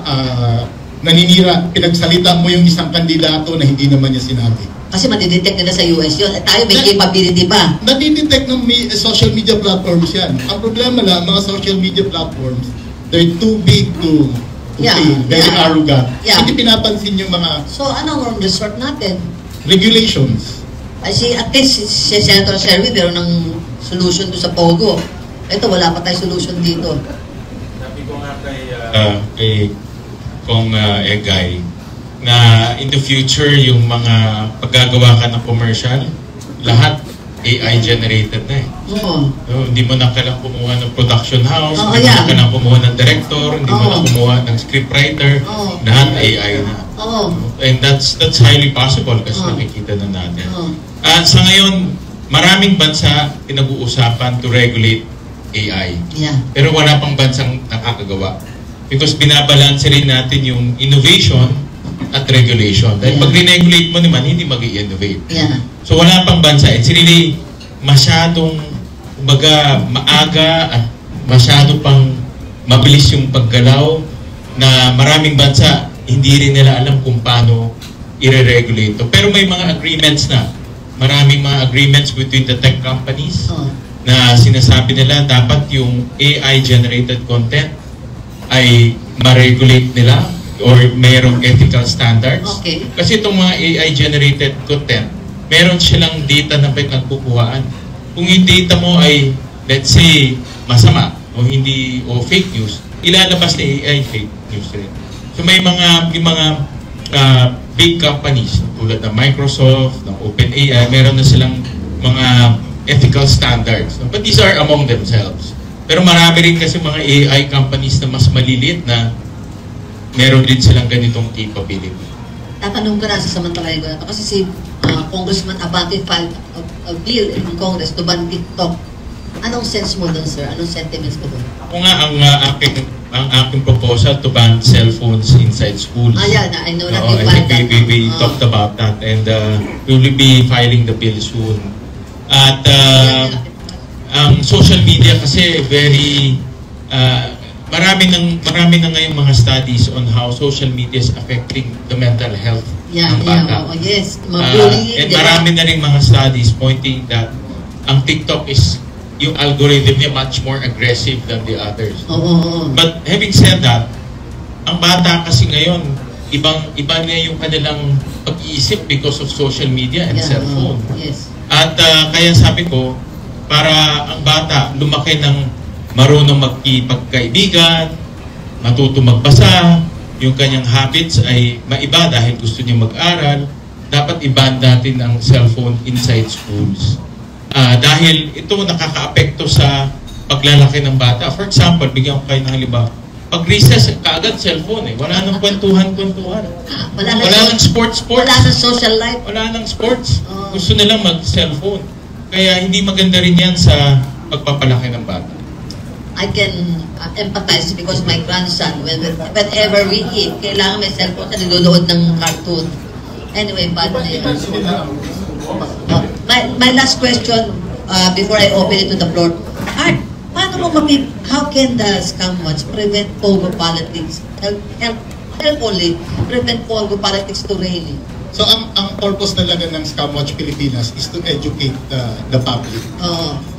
Speaker 10: naninira, pinagsalita mo yung isang kandidato na hindi naman niya sinabi.
Speaker 8: Kasi madidetect nila sa US yun. At tayo may capability pa.
Speaker 10: Nadidetect ng social media platforms yan. Ang problema lang, mga social media platforms, they're too big to fail. Very arrogant. Hindi pinapansin yung mga...
Speaker 8: So, anong resort natin?
Speaker 10: Regulations.
Speaker 8: I see, at least si Senator Sherwin meron ng solution to sa Pogo. Ito, wala pa tayong solution dito.
Speaker 7: Sabi ko nga kay Kong Egay, na in the future, yung mga paggagawa ka ng commercial, lahat AI generated na eh.
Speaker 8: Oo.
Speaker 7: So, hindi mo na kailangan kumuha ng production house,
Speaker 8: Oo,
Speaker 7: hindi mo na kailangan kumuha ng director, hindi mo na kumuha ng scriptwriter, lahat AI na.
Speaker 8: Oo.
Speaker 7: And that's highly possible kasi nakikita na natin. Sa ngayon, maraming bansa pinag-uusapan to regulate AI.
Speaker 8: Yeah.
Speaker 7: Pero wala pang bansang nakakagawa. Because binabalanse rin natin yung innovation at regulation. Dahil pag re-regulate mo naman, hindi mag-i-innovate.
Speaker 8: Yeah.
Speaker 7: So wala pang bansa. It's really masyadong, kumbaga, maaga at masyado pang mabilis yung paggalaw na maraming bansa, hindi rin nila alam kung paano i-regulate to. Pero may mga agreements na. Maraming mga agreements between the tech companies na sinasabi nila dapat yung AI-generated content ay ma-regulate nila or mayroong ethical standards.
Speaker 8: Okay.
Speaker 7: Kasi itong mga AI-generated content, meron silang data na pinagkukuhaan. Kung yung data mo ay, let's say, masama o hindi o fake news, ilalabas na AI fake news rin. So may mga big companies tulad ng Microsoft, ng OpenAI, meron na silang mga ethical standards. But these are among themselves. Pero marami rin kasi mga AI companies na mas maliliit na meron din silang ganitong capability.
Speaker 8: Tatanong ko na, sasamantalahin ko na ito. Kasi si Congressman Abante filed a bill in Congress to ban TikTok. Anong sense mo doon, sir? Anong sentiments mo doon?
Speaker 7: Ako nga, ang aking proposal to ban cellphones inside schools.
Speaker 8: Yeah, I know that you
Speaker 7: I
Speaker 8: filed
Speaker 7: think
Speaker 8: that.
Speaker 7: we talked about that and we will be filing the bill soon. At ang social media kasi very marami na ngayong mga studies on how social media is affecting the mental health ng bata.
Speaker 8: Yes.
Speaker 7: And marami na rin mga studies pointing that ang TikTok is yung algorithm niya much more aggressive than the others. But having said that, ang bata kasi ngayon, iba na yung kanilang pag-iisip because of social media and cellphone.
Speaker 8: Yes.
Speaker 7: At kaya sabi ko, para ang bata lumaki ng marunong magkipagkaibigan, matuto magbasa, yung kanyang habits ay maiba dahil gusto niya mag-aral, dapat i-ban natin ang cellphone inside schools. Dahil ito nakaka-apekto sa paglalaki ng bata. For example, bigyan ko kayo ng halimbawa. Pag recess, kaagad cellphone eh. Wala nang kwentuhan-kwentuhan. Wala nang sports.
Speaker 8: Wala nang social life.
Speaker 7: Wala nang sports. Gusto nilang mag-cellphone. Kaya hindi maganda rin yan sa pagpapalaki ng bata.
Speaker 8: I can empathize because my grandson, whenever we eat, kailangan may cellphone na niluluod ng cartoon. Anyway, bad na yun. My last question before I open it to the floor. Art, how can the scamwatch prevent Pogo politics? Help only prevent Pogo politics to reign.
Speaker 10: So ang purpose talaga ng Scamwatch Pilipinas is to educate the public.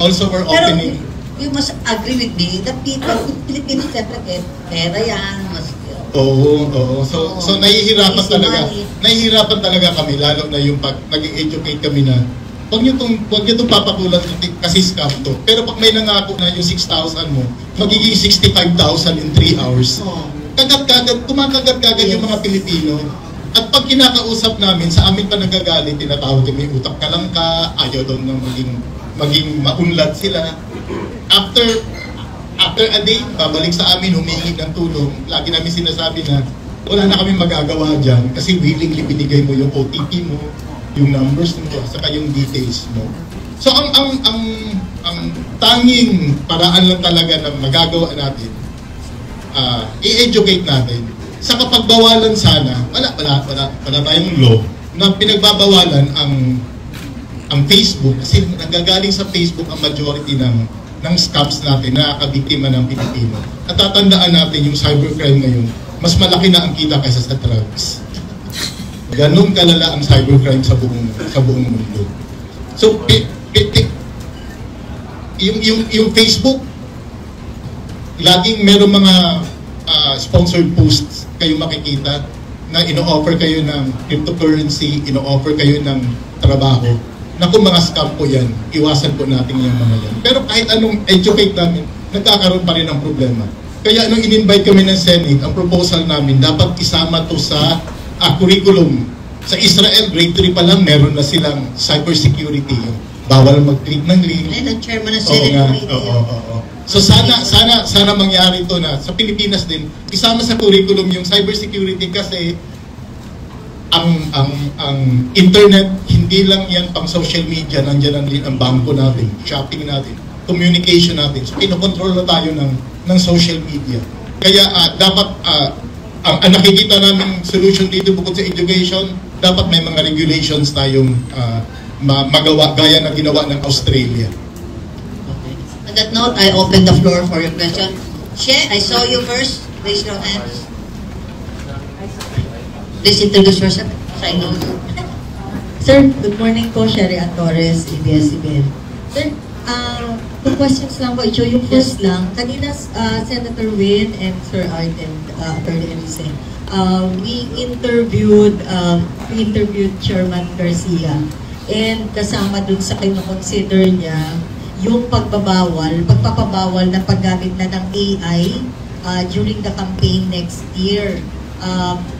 Speaker 10: Also we're opening.
Speaker 8: Pero you must agree with me that people, Filipinos, siyempre, pera yan, mas...
Speaker 10: Oo. So nahihirapan talaga kami, lalo na yung pag nag-educate kami na Huwag niyo itong papakulan kasi scam to. Pero pag may nangako na yung 6,000 mo, magiging 65,000 in 3 hours. Kumakagat-kagat yung mga Pilipino. At pag kinakausap namin, sa amin pa nagagalit, tinatawag may utak ka lang ka, ayaw daw na maging maunlad sila. After a day, babalik sa amin, humingi ng tulong. Lagi namin sinasabi na wala na kami magagawa dyan kasi willingly binigay mo yung OTP mo, yung numbers mo, saka yung details mo. So ang tanging paraan lang talaga na magagawa natin, i-educate natin. Sa kapagbawalan sana, wala tayong law na pinagbabawalan ang Facebook kasi nagagaling sa Facebook ang majority ng scams natin na nakakabiktima ng Pilipino. At tatandaan natin yung cybercrime ngayon, mas malaki na ang kita kaysa sa drugs. Ganun kalala ang cybercrime sa buong mundo. So, yung Facebook, laging meron mga sponsored posts kayo makikita na ino-offer kayo ng cryptocurrency, ino-offer kayo ng trabaho. Naku, mga scam po yan. Iwasan po natin yung mga yan. Pero kahit anong educate namin, nagkakaroon pa rin ng problema. Kaya nung in-invite kami ng Senate, ang proposal namin, dapat isama to sa curriculum. Sa Israel, grade 3 pa lang, meron na silang cybersecurity. Bawal mag-click ng link.
Speaker 8: Ay, ng chairman ng Senate.
Speaker 10: Oo. So sana mangyari to na sa Pilipinas din, isama sa curriculum yung cybersecurity kasi ang internet, hindi lang yan pang social media, nandiyan ang bangko natin, shopping natin, communication natin. So kinokontrol na tayo ng social media. Kaya dapat ang nakikita namin solution dito bukod sa education, dapat may mga regulations tayong magawa gaya na ginawa ng Australia.
Speaker 8: Okay. On that note, I open the floor for your question. She, I saw you first. Raise your hands. Please introduce yourself. I know you.
Speaker 11: Sir, good morning po. Sherry Torres, ABS-CBN. Sir, two questions lang po. Yung first lang, kanina Senator Win and Sir Art and Attorney Elise, we interviewed Chairman Garcia, and kasama dun sa kino-consider niya yung pagpapabawal na paggamit na ng AI during the campaign next year.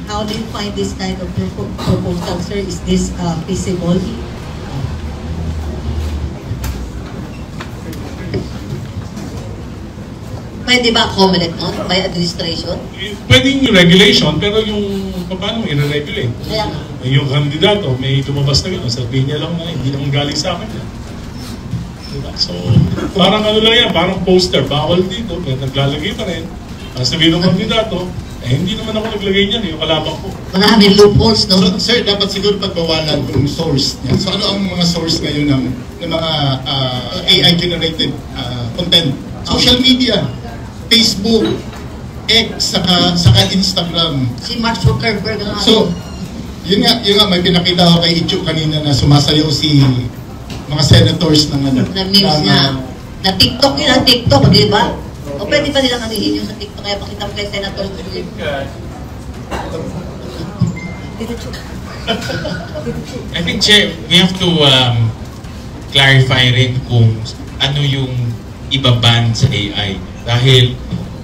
Speaker 11: How do you find this kind of proposal, sir? Is this feasible?
Speaker 8: Pwede ba accommodate nun by administration?
Speaker 9: Pwede yung regulation, pero yung paano i-regulate?
Speaker 8: Kaya nga.
Speaker 9: Yung kandidato, may lumabas na gano'n, sabihin niya lang na hindi naman galing sa akin. Diba? So, parang ano lang yan, parang poster, bawal dito, pero naglalagay pa rin. Sabihin ng kandidato, hindi naman ako naglagay niyan, yung kalabang ko.
Speaker 8: Maraming loopholes, no?
Speaker 10: So, sir, dapat siguro pagbawalan yung source niya. So, ano ang mga source ngayon ng mga AI-generated content? Social media, Facebook, X, saka Instagram.
Speaker 8: Si Mark Zuckerberg nga.
Speaker 10: So, yun nga, may pinakita ko kay Ichuk kanina na sumasayaw si mga senators ng ano.
Speaker 8: Na memes na. Na TikTok yun, ang TikTok, di ba? O pwede pa nilang anihin yung sa TikTok, kaya pakita mo kay Senator Zuckerberg.
Speaker 7: I think, Chair, we have to clarify rin kung ano yung ibaban sa AI. Dahil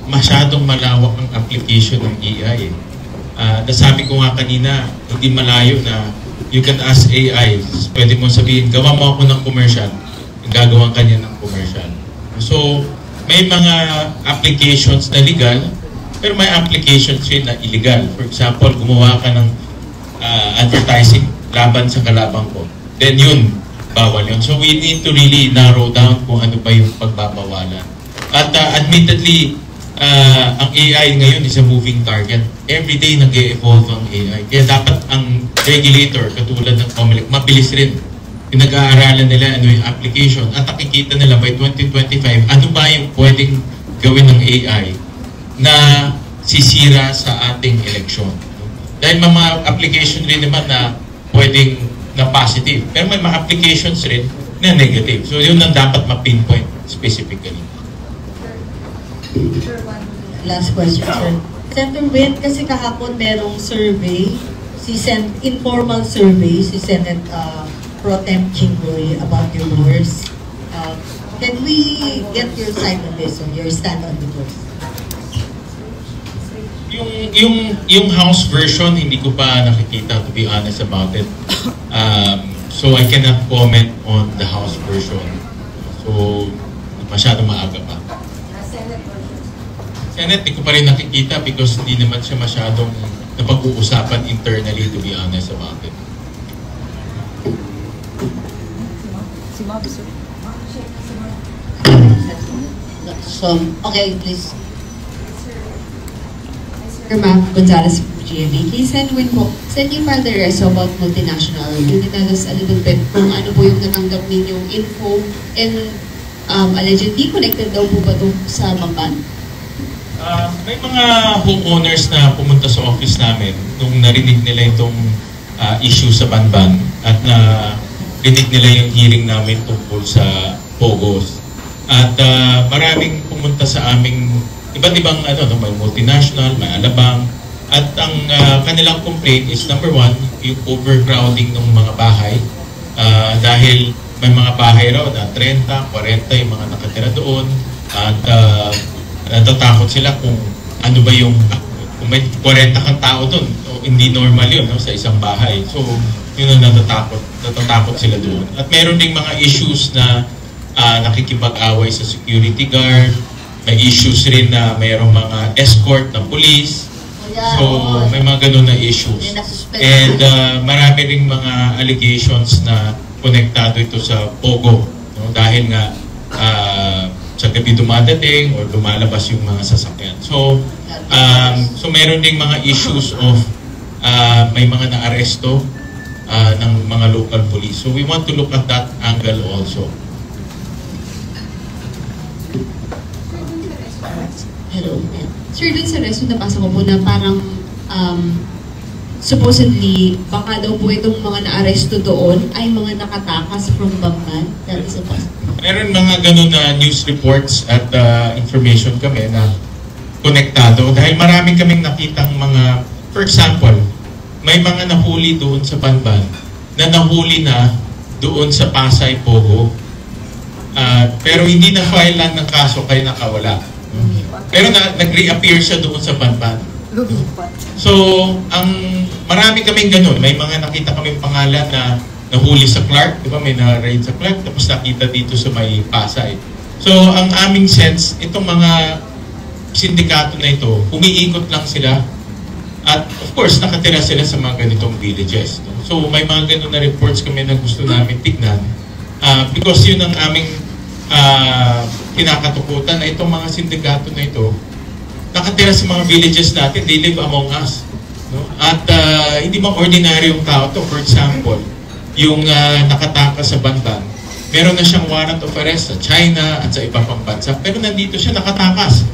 Speaker 7: masyadong malawak ang application ng AI. Nasabi ko nga kanina, hindi malayo na you can ask AI, pwede mo sabihin, gawa mo ako ng commercial, gagawa ka niya ng commercial. So, may mga applications na legal, pero may applications rin na illegal. For example, gumawa ka ng advertising laban sa kalabang ko. Then yun, bawal yun. So we need to really narrow down kung ano pa yung pagbabawalan. At admittedly, ang AI ngayon is a moving target. Every day nag-e-evolve ang AI. Kaya dapat ang regulator, katulad ng COMELEC, mabilis rin. Pinag-aaralan nila ano yung application at nakikita nila by 2025 ano ba yung pwedeng gawin ng AI na sisira sa ating eleksyon. Dahil may mga application rin naman na pwedeng na positive. Pero may mga applications rin na negative. So yun ang dapat ma-pinpoint specifically.
Speaker 11: Last question, sir. Senator Win, kasi kahapon merong survey, informal survey, si Senate Pro Tem Jinggoy about divorce. Can we get your side on this, or your stand on divorce?
Speaker 7: Yung House version, hindi ko pa nakikita, to be honest about it. So I cannot comment on the House version. So, masyadong maaga pa. Senate, hindi ko pa rin nakikita because hindi naman siya masyadong napag-uusapan internally, to be honest about it.
Speaker 8: So, okay, please.
Speaker 12: Sir Ma'am Gonzalez from GMA. Send you filed the reso about multinational. Can you tell us a little bit kung ano po yung natanggap ninyong info and allegedly connected daw po ba ito sa Bamban?
Speaker 7: May mga homeowners na pumunta sa office namin nung narinig nila itong issue sa Banban at na rinig nila yung hearing namin tungkol sa Pogos. At maraming pumunta sa aming iba't ibang may multinational, may alabang. At ang kanilang complaint is number one, yung overcrowding ng mga bahay. Dahil may mga bahay raw na 30, 40 yung mga nakatira doon. At natatakot sila kung ano ba yung, kung may 40 kang tao doon, hindi normal yun sa isang bahay. So, yun ang natatakot sila doon. At meron ding mga issues na nakikipag-away sa security guard. May issues rin na mayroong mga escort ng police. So, may mga ganun na issues. And marami ring mga allegations na konektado ito sa Pogo. No? Dahil nga sa gabi dumadating or lumalabas yung mga sasakyan. So, meron ding mga issues of may mga naaresto ng mga local police. So, we want to look at that angle also.
Speaker 12: Hello. Sir, dun sa resto nabasa ko po na parang supposedly baka daw po itong mga naaresto doon ay mga nakatakas from Bamban. That is a possibility.
Speaker 7: Meron mga ganun na news reports at information kami na konektado dahil maraming kaming nakitang mga, for example, may mga nahuli doon sa Banban na nahuli na doon sa Pasay Pogo. Pero hindi na file lang ng kaso kaya nakawala. Pero nag-reappear siya doon sa Banban. So, marami kaming ganun. May mga nakita kaming pangalan na nahuli sa Clark. Di ba? May na-raid sa Clark. Tapos nakita dito sa may Pasay. So, ang aming sense, itong mga sindikato na ito, umiikot lang sila. At of course, nakatira sila sa mga ganitong villages. No? So, may mga ganun na reports kami na gusto namin tignan. Because yun ang aming kinakatukutan na itong mga sindikato na ito nakatira sa mga villages natin, they live among us. No? At hindi mga ordinaryong tao to. For example, yung nakatakas sa Banban, meron na siyang warrant of arrest sa China at sa iba pang bansa. Pero nandito siya nakatakas.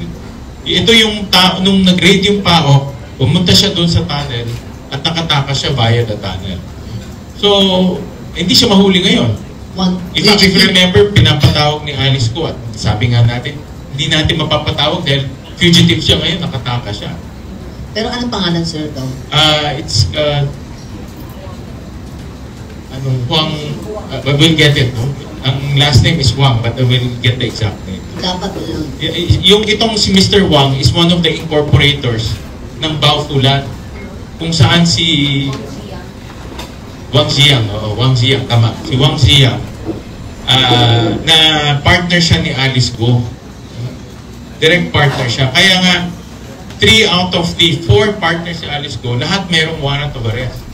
Speaker 7: Ito yung tao, nung nag-raid yung PAO, pumunta siya doon sa tunnel at nakatakas siya via the tunnel. So, hindi siya mahuli ngayon. If you remember, pinapatawag ni Alice ko at sabi nga natin, hindi natin mapapatawag dahil fugitive siya ngayon, nakataka siya.
Speaker 8: Pero anong pangalan, sir, daw?
Speaker 7: It's, Huang, we'll get it, no? Ang last name is Wang, but we'll get the exact name.
Speaker 8: Dapat
Speaker 7: yung itong si Mr. Wang is one of the incorporators ng Baofulan, kung saan si Wang Ziyang, Wang Ziyang, tama. Si Wang Ziyang, na partner siya ni Alice Go. Direct partner siya. Kaya nga, 3 out of the 4 partners si Alice Go, lahat merong warrant of arrest.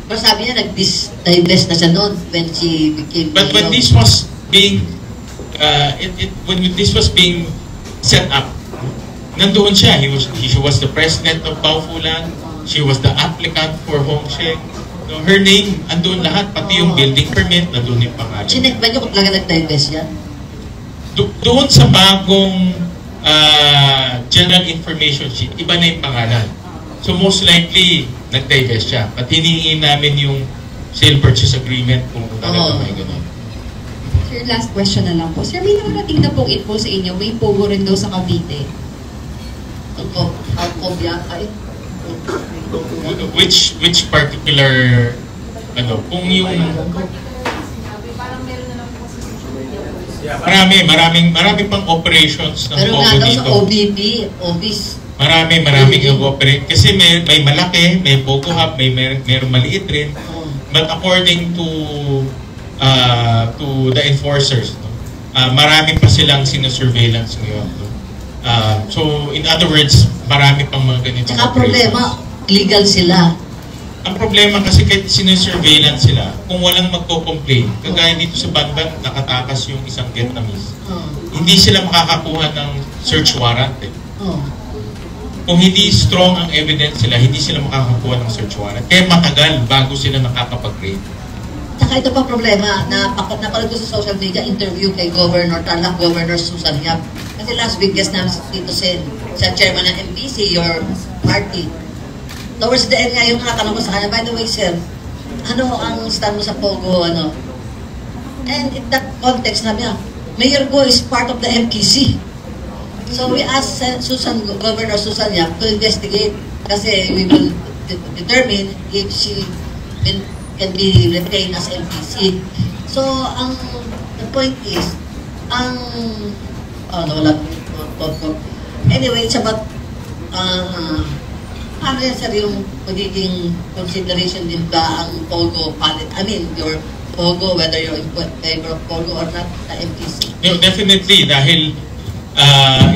Speaker 8: Pero sabi niya, nag-divest na siya noon when she became...
Speaker 7: But when this was being, when this was being set up, nandoon siya. She was the president of Baofulan. She was the applicant for Hongsheng. No, her name, andun lahat, pati yung building permit, nandun yung pangalan.
Speaker 8: Sinek ba niyo kung talaga nag-divest yan?
Speaker 7: Doon sa bagong general information sheet, iba na yung pangalan. So most likely, nag-divest siya. At hinihingi namin yung sale purchase agreement kung talaga may gano'n.
Speaker 12: Sir, last question na lang po. Sir, may nakarating na pong info sa inyo, may Pogo rin daw sa Cavite.
Speaker 7: Which particular kung yung marami pang operations ng Pogo dito. Pero nga daw sa
Speaker 8: OBP, office.
Speaker 7: Maraming operate kasi may malaki, may Pogo Hub, mayroong maliit rin. But according to the enforcers, marami pa silang sino-surveillance ngayon. So in other words, marami pang mga ganitong
Speaker 8: operations. Problema, legal sila.
Speaker 7: Ang problema kasi kahit sino-surveillance sila, kung walang magko-complain, kagaya dito sa Banban, nakatakas yung isang Vietnamese, hindi sila makakakuha ng search warrant. Kung hindi strong ang evidence sila, hindi sila makakakuha ng search warrant. Kaya matagal bago sila nakakapag-raid.
Speaker 8: Saka ito pa problema, napanood ko sa social media, interview kay Governor Tarlac, Governor Susan Yap. Kasi last week, guest namin dito sa chairman ng MPC, your party. towards the end nga yung nakatanong ko sa kanya, by the way, sir, ano ang stand mo sa Pogo, ano? And in that context, nabi niya, Mayor Go is part of the MPC. So we asked Governor Susan Yap to investigate kasi we will determine if she can be retained as MPC. So, the point is, anyway, it's about paano yan, sir, yung magiging consideration din ba ang Pogo, your Pogo, whether you're in favor of Pogo or not, the MPC?
Speaker 7: Definitely, dahil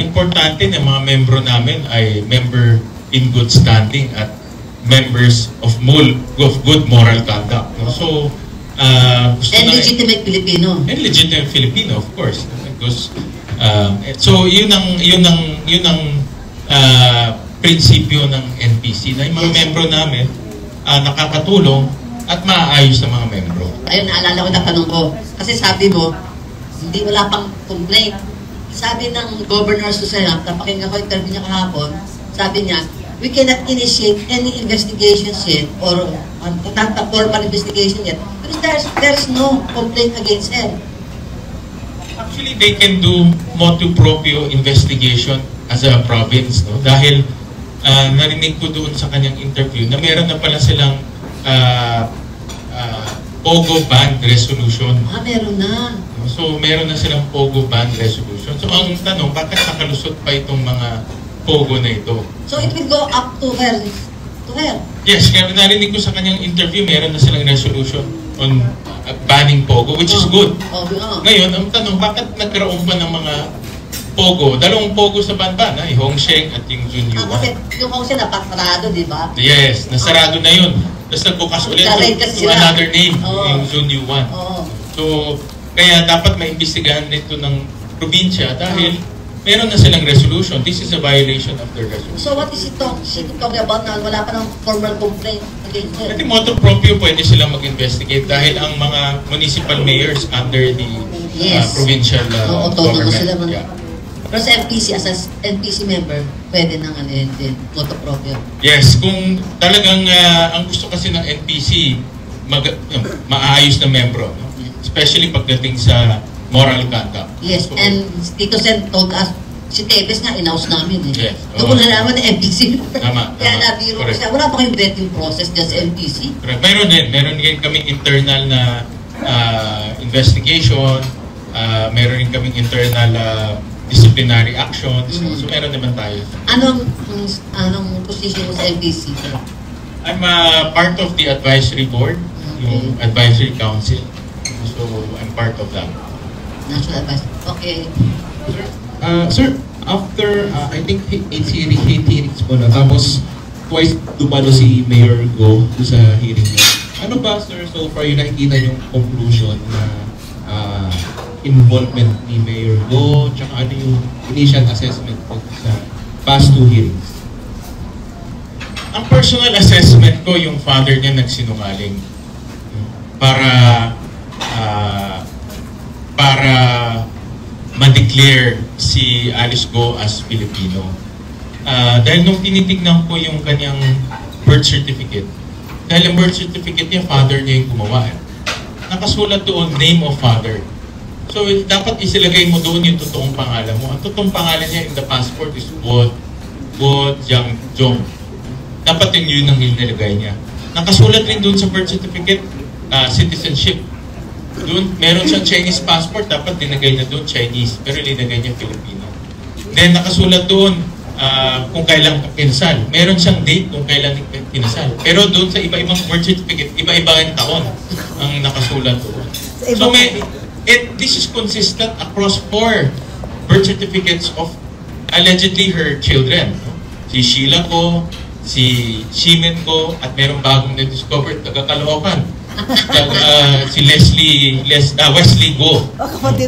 Speaker 7: importante na mga membro namin ay member in good standing at members of good moral conduct. No? So,
Speaker 8: and legitimate Filipino.
Speaker 7: And legitimate Filipino, of course. Because, so, yun ang prinsipyo ng NPC na yung mga membro namin nakakatulong at maayos sa mga membro.
Speaker 8: Ayun, naalala ko na tanong ko. Kasi sabi mo, hindi wala pang complaint. Sabi ng Governor Susana, napakinggan ko interview niya kahapon, sabi niya, we cannot initiate any investigations yet or not a formal investigation yet because there's no complaint against her.
Speaker 7: Actually, they can do motu proprio investigation as a province, no? Dahil narinig ko doon sa kanyang interview na meron na pala silang Pogo ban resolution.
Speaker 8: Meron na.
Speaker 7: So, meron na silang Pogo ban resolution. So, ang tanong, bakit nakalusot pa itong mga Pogo na ito?
Speaker 8: So, it will go up to her.
Speaker 7: Yes, kaya narinig ko sa kanyang interview, meron na silang resolution on banning Pogo, which is good. Ngayon, ang tanong, bakit nagkaroon pa ng mga Pogo? Dalawang Pogo sa Banban, yung Hongsheng at yung Junyuan.
Speaker 8: Kasi yung Hongsheng napasarado, di ba?
Speaker 7: Yes, nasarado na yun. Tapos nagbukas ulit to another name, yung Junyuan. So, kaya dapat maimbestigahan nito ng probinsya dahil meron na silang resolution. This is a violation of their resolution.
Speaker 8: So what is she talking about na wala pa ng formal complaint against her?
Speaker 7: At motu proprio pwede silang mag-investigate dahil ang mga municipal mayors under the provincial government.
Speaker 8: Sila pero sa MPC, as NPC member, pwede nang din, motu proprio.
Speaker 7: Yes, kung talagang ang gusto kasi ng NPC, maayos na membro. No? Especially pagdating sa moral conduct.
Speaker 8: Yes, so, and Tito Sen told us, si Tevez nga, in-house namin eh.
Speaker 7: Yes.
Speaker 8: Doon ko nalaman ng MPC.
Speaker 7: Tama.
Speaker 8: Kaya nabiro ko siya. Wala pa kayong vetting process dyan sa MPC?
Speaker 7: Correct. Mayroon din. Meron din kaming internal na investigation. Meron din kaming internal disciplinary actions. So meron naman tayo.
Speaker 8: Anong position mo sa MPC?
Speaker 7: I'm part of the advisory board, yung advisory council. So I'm part of that.
Speaker 8: National advice. Okay.
Speaker 13: Sir, after I think 8 hearings po na, tapos twice dumalo si Mayor Go sa hearing niya. Ano ba, sir, so far yung nakikita yung conclusion na involvement ni Mayor Go, tsaka ano yung initial assessment po sa past 2 hearings?
Speaker 7: Ang personal assessment ko, yung father niya nagsinungaling para ma-declare si Alice Go as Filipino. Dahil nung tinitignan ko yung kanyang birth certificate, dahil ang birth certificate niya, father niya yung gumawa. Nakasulat doon, name of father. So, dapat isilagay mo doon yung totoong pangalan mo. Ang totoong pangalan niya in the passport is Go Jiangjong. Dapat yun ang inilagay niya. Nakasulat rin doon sa birth certificate, citizenship. Doon, meron siyang Chinese passport, dapat dinagay na doon Chinese, pero linagay niya Filipino. Then, nakasulat doon kung kailan kinasal. Meron siyang date kung kailan kinasal. Pero doon sa iba-ibang birth certificate, iba-iba ang taon ang nakasulat doon. So, this is consistent across 4 birth certificates of allegedly her children. Si Sheila Go, si Shimen Go, at merong bagong na-discovered taga Caloocan. Si Wesley Go.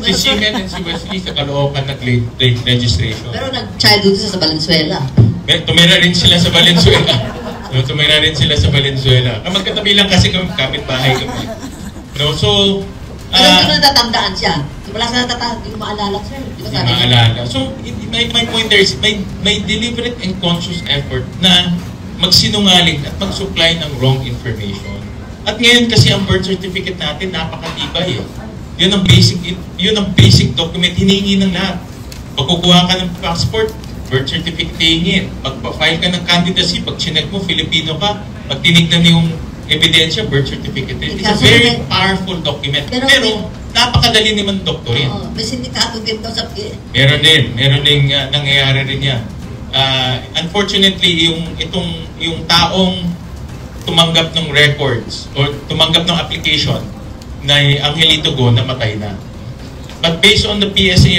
Speaker 7: Si Shimen and si Wesley sa Caloocan nag-late registration.
Speaker 8: Pero nag-childhood sa Valenzuela.
Speaker 7: Tumira rin sila sa Valenzuela. Magkatabi lang kasi kami, kapit-bahay kami. No, so,
Speaker 8: pero hindi mo natatandaan siya. Wala sa natatandaan, hindi mo maalala, sir. Hindi
Speaker 7: maalala. So, my point there is, may deliberate and conscious effort na magsinungaling at mag-supply ng wrong information. At ngayon kasi ang birth certificate natin napakatibay eh. Yun ang basic document hinihingi ng lahat. Pag kukuha ka ng passport, birth certificate hihingin. Pag-file ka ng candidacy, pag chinek mo, Filipino ka, pag tinignan yung ebidensya, birth certificate. It's a very powerful document. Pero napakadali naman doktorin.
Speaker 8: May sindikato din daw sa PIE.
Speaker 7: Meron din nangyayari rin yan. Unfortunately, yung taong tumanggap ng records or tumanggap ng application na Angelito Go, namatay na. But based on the PSA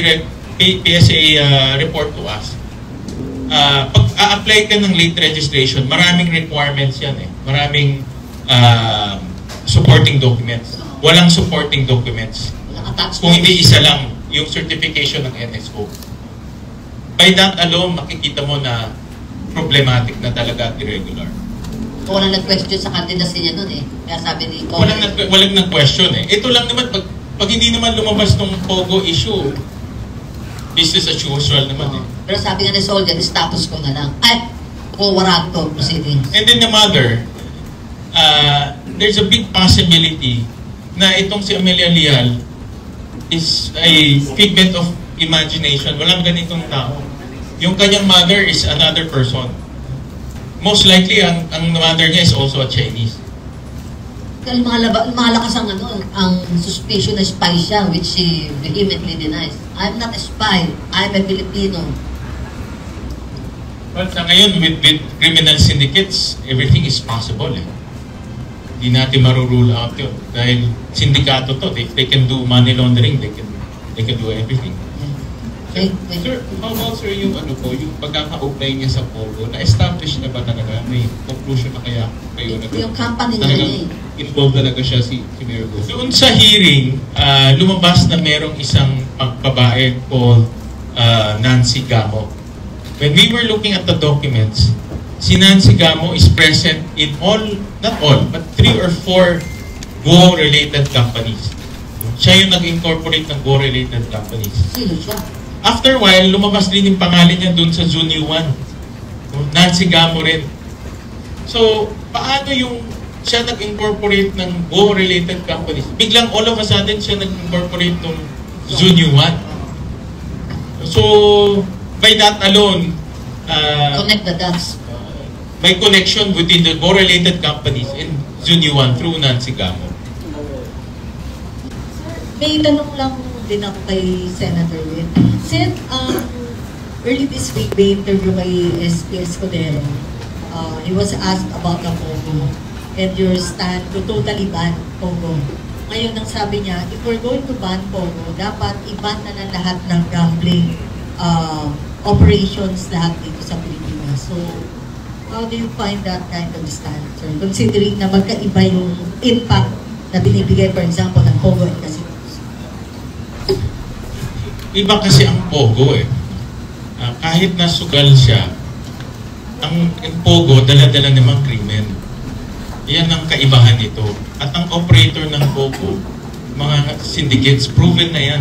Speaker 7: report to us, pag a-apply ka ng late registration, maraming requirements yan eh. Maraming supporting documents. Walang supporting documents. Kung hindi isa lang, yung certification ng NSO. By that alone, makikita mo na problematic na talaga at irregular.
Speaker 8: Walang nag-question sa candidacy niya nun eh. Kaya sabi ni
Speaker 7: walang nag-question eh. Ito lang naman, pag hindi naman lumabas ng POGO issue, business as usual naman eh.
Speaker 8: Pero sabi nga ni Soldier, status ko na lang. Ay, warranto proceedings.
Speaker 7: And then the mother, there's a big possibility na itong si Amelia Leal is a figment of imagination. Walang ganitong tao. Yung kanyang mother is another person. Most likely, ang mother niya is also a Chinese.
Speaker 8: Dahil malakas ang suspicion na spy siya, which she vehemently denies. I'm not a spy. I'm a Filipino.
Speaker 7: Well, sa ngayon, with criminal syndicates, everything is possible eh. Hindi natin marurule out yun. Dahil sindikato to. If they can do money laundering, they can do everything.
Speaker 13: Sir, how about sir yung yung pagkaka-apply niya sa POGO, na-establish na ba talaga? May conclusion na kaya kayo na
Speaker 8: yung company niya
Speaker 13: involved talaga siya si Mayor Go?
Speaker 7: Doon sa hearing, lumabas na merong isang babae called Nancy Gamo. When we were looking at the documents, si Nancy Gamo is present in not all, but 3 or 4 Go-related companies. Siya yung nag-incorporate ng Go-related companies.
Speaker 8: Sino siya?
Speaker 7: After a while, lumabas din yung pangalan niya dun sa Junior 1. Nancy Gamo rin. So, paano yung siya nag-incorporate ng Go-related companies? Biglang all of a sudden, siya nag-incorporate ng Junior 1. So, by that alone,
Speaker 8: connect the dots.
Speaker 7: May connection within the Go-related companies in Junior 1 through Nancy Gamo.
Speaker 11: May tanong lang din ako kay Senator Win. Since early this week, may interview kay SP Escudero. He was asked about the POGO and your stand to totally ban POGO. Ngayon, ang sabi niya, if we're going to ban POGO, dapat i-ban na ng lahat ng gambling operations lahat dito sa Pilipinas. So, how do you find that kind of stand, sir? Considering na magkaiba yung impact na binibigay, for example, ng POGO and casinos.
Speaker 7: Iba kasi ang POGO eh. Kahit nasugal siya, ang POGO, dala-dala namang krimen. Yan ang kaibahan nito. At ang operator ng POGO, mga syndicates, proven na yan.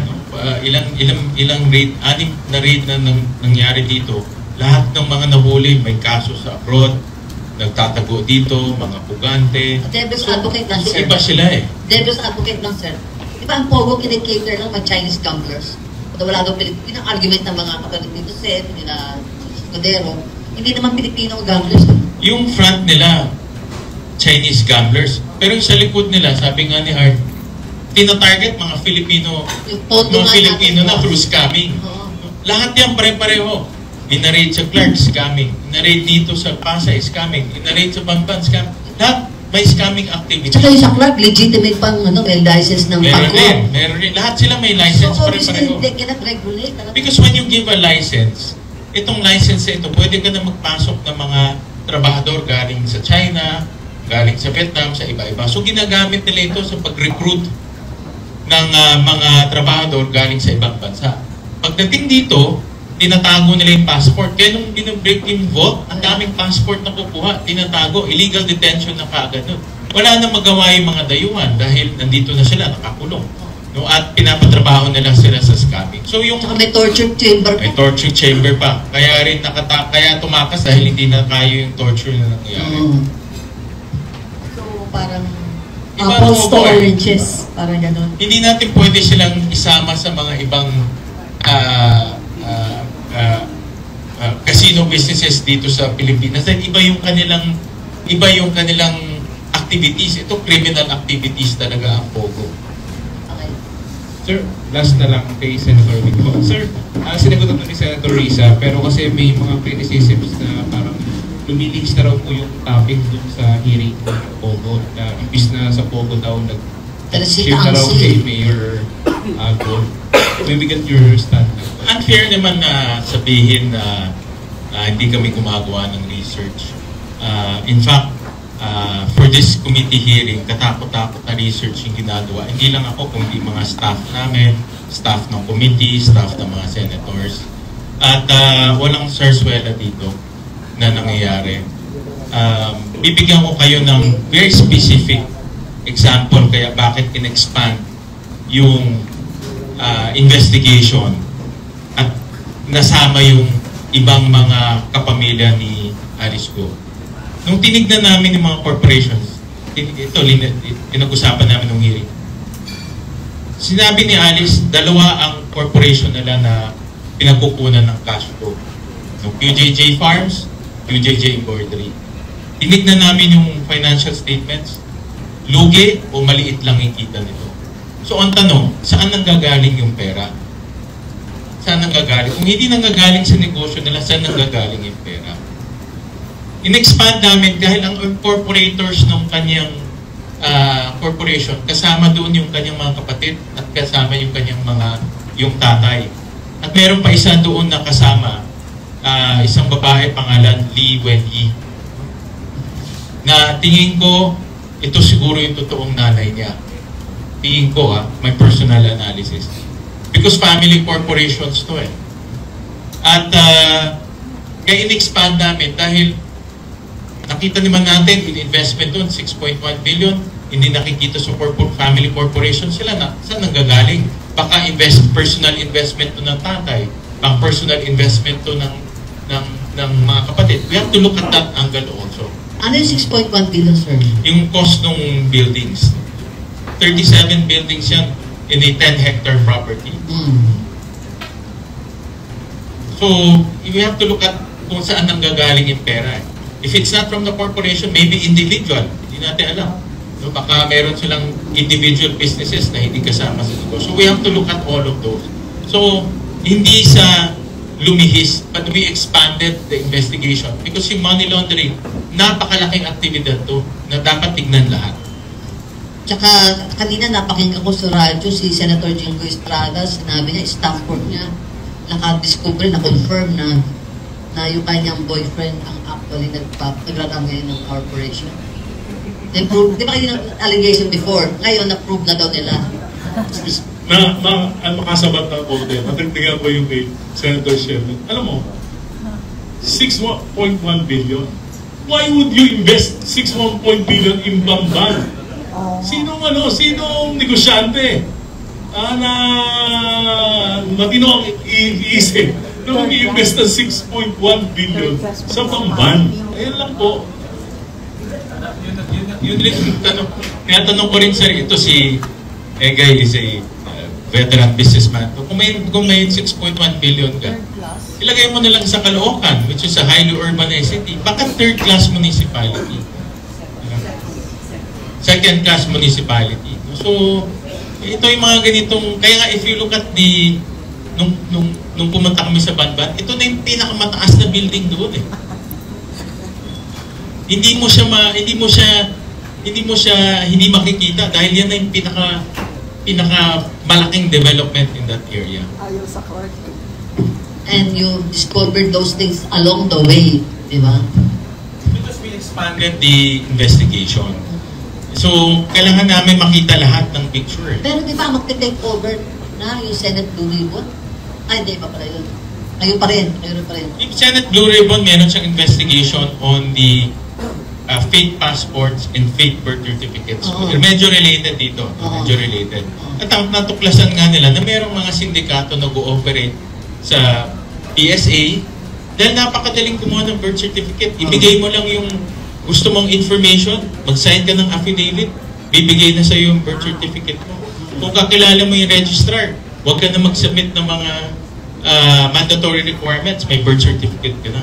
Speaker 7: Ilang raid, 6 na raid na nangyari dito. Lahat ng mga nahuli, may kaso sa abroad, nagtatago dito, mga pugante.
Speaker 8: Devil's advocate lang, sir.
Speaker 7: Iba sila eh.
Speaker 8: Devil's advocate lang, sir. Di ba ang POGO kinikater lang mga Chinese gamblers? Wala daw Pilipino. Ang argument ng mga kapatid dito set, nila Escudero, hindi naman Pilipino gamblers.
Speaker 7: Yung front nila, Chinese gamblers. Pero yung sa likod nila, sabi nga ni Art, tina-target mga Filipino na through scamming. Lahat yan pare-pareho. Ina-raid sa Clark, scamming. Ina-raid dito sa Pasay, scamming. Ina-raid sa Bamban, scamming. Lahat may scamming activity.
Speaker 8: Tsaka yung sa Clark, legitimate pang may license ng pagko.
Speaker 7: Meron din. Lahat sila may license.
Speaker 8: So obviously, they cannot regulate.
Speaker 7: Because when you give a license, itong license ito, pwede ka na magpasok ng mga trabahador galing sa China, galing sa Vietnam, sa iba-iba. So ginagamit nila ito sa pag-recruit ng mga trabahador galing sa ibang bansa. Pagdating dito, tinatago nila yung passport. Kaya nung binibreak yung vault, ang daming passport na kukuha, tinatago, illegal detention na kaagad nun. Wala na magawa yung mga dayuhan dahil nandito na sila, nakakulong. No, at pinapatrabaho nila sila sa scamming. So yung
Speaker 8: Saka may torture chamber
Speaker 7: may torture chamber pa. Kaya rin kaya tumakas dahil hindi na kaya yung torture na nangyayari.
Speaker 11: So, parang
Speaker 7: Iba
Speaker 11: apples to
Speaker 7: po,
Speaker 11: oranges. Parang ganun.
Speaker 7: Hindi natin pwede silang isama sa mga ibang casino businesses dito sa Pilipinas. Dahil iba yung kanilang activities. Ito criminal activities talaga ang Pogo.
Speaker 13: Sir, last na lang kay Senator Vico. Sir, sinagot na ni Senator Risa, pero kasi may mga criticisms na parang lumilings na raw po yung topic dun sa hearing ng Pogo. Imbis na sa Pogo daw nag-shift na raw kay Mayor Go. Maybe get your stand.
Speaker 7: Unfair naman na sabihin na hindi kami gumagawa ng research. In fact, for this committee hearing, katakot-takot na research yung ginagawa. Hindi lang ako, kundi mga staff namin, staff ng committee, staff ng mga senators. At walang sarswela dito na nangyayari. Bibigyan ko kayo ng very specific example kaya bakit in-expand yung investigation at nasama yung ibang mga kapamilya ni Alice Go. Nung tinignan namin yung mga corporations, pinag-usapan namin ng hearing. Sinabi ni Alice, dalawa ang corporation nila na pinagkukunan ng cash flow. No, QJJ Farms, QJJ Embroidery. Tinignan namin yung financial statements, lugi o maliit lang yung kita nito. So ang tanong, saan nanggagaling yung pera? Saan nanggagaling? Kung hindi nanggagaling sa negosyo nila, saan nanggagaling yung pera? In-expand namin dahil ang incorporators ng kanyang corporation, kasama doon yung kanyang mga kapatid at kasama yung kanyang yung tatay. At meron pa isa doon na kasama, isang babae pangalan Lee Wenyi. Na tingin ko, ito siguro yung totoong nanay niya. Tingin ko my personal analysis. Because family corporations to eh. At kaya in-expand namin dahil nakita naman natin in investment doon, 6.1 billion, hindi nakikita sa family corporation sila na saan nanggagaling? Baka personal investment to ng tatay, pang personal investment to ng mga kapatid. We have to look at that angle also.
Speaker 8: Ano yung 6.1 billion, sir?
Speaker 7: Yung cost ng buildings. 37 buildings yan in a 10-hectare property. So, we have to look at kung saan nanggagaling yung pera. If it's not from the corporation, maybe individual. Hindi natin alam. No, baka meron silang individual businesses na hindi kasama sa negosyo. So we have to look at all of those. So, hindi sa lumihis, but we expanded the investigation because yung money laundering, napakalaking aktibidad to na dapat tignan lahat.
Speaker 8: Tsaka kanina napakinggan ko sa radyo si Senator Jingo Estrada, sinabi niya, staff work niya, nakadiscover, na-confirm na yung kanyang boyfriend ang actually nagrarang ngayon ng corporation. Di ba kayo ng allegation before? Ngayon, na-prove na daw nila.
Speaker 9: Makasabat na ako din. Matagdagan ko yung kay Senator Sherman. Alam mo, 6.1 billion. Why would you invest 6.1 billion in Bamban? Sinong negosyante na matino ang iisip na mag-i-invest ng 6.1 billion sa Bamban? Ayan lang po.
Speaker 7: Yun rin yung tanong. Tinatanong ko rin sir, ito si Egay is a veteran businessman. Kung may 6.1 billion ka, ilagay mo na lang sa Caloocan, which is a highly urbanized city. Baka third-class municipality. Second-class municipality. So, ito yung mga ganitong, kaya nga if you look at nung pumunta kami sa Banban, ito na yung pinakamataas na building doon eh. Hindi makikita dahil yan na yung pinaka malaking development in that area.
Speaker 8: And you discovered those things along the way, di ba?
Speaker 7: Because we expanded the investigation. So, kailangan namin makita lahat ng picture.
Speaker 8: Pero di ba magte-take over na yung Senate Blue Ribbon? Ay, di ba pala yun? Kayo pa rin.
Speaker 7: Yung Senate Blue Ribbon, meron siyang investigation on the fake passports and fake birth certificates. Medyo related dito. Medyo related. At natuklasan nga nila na mayroong mga sindikato na go-operate sa PSA dahil napakadaling kumuha ng birth certificate. Ibigay mo lang yung gusto mong information, mag-sign ka ng affidavit, bibigay na sa iyo yung birth certificate mo. Kung kakilala mo yung registrar, huwag ka na mag-submit ng mga mandatory requirements, may birth certificate ka na.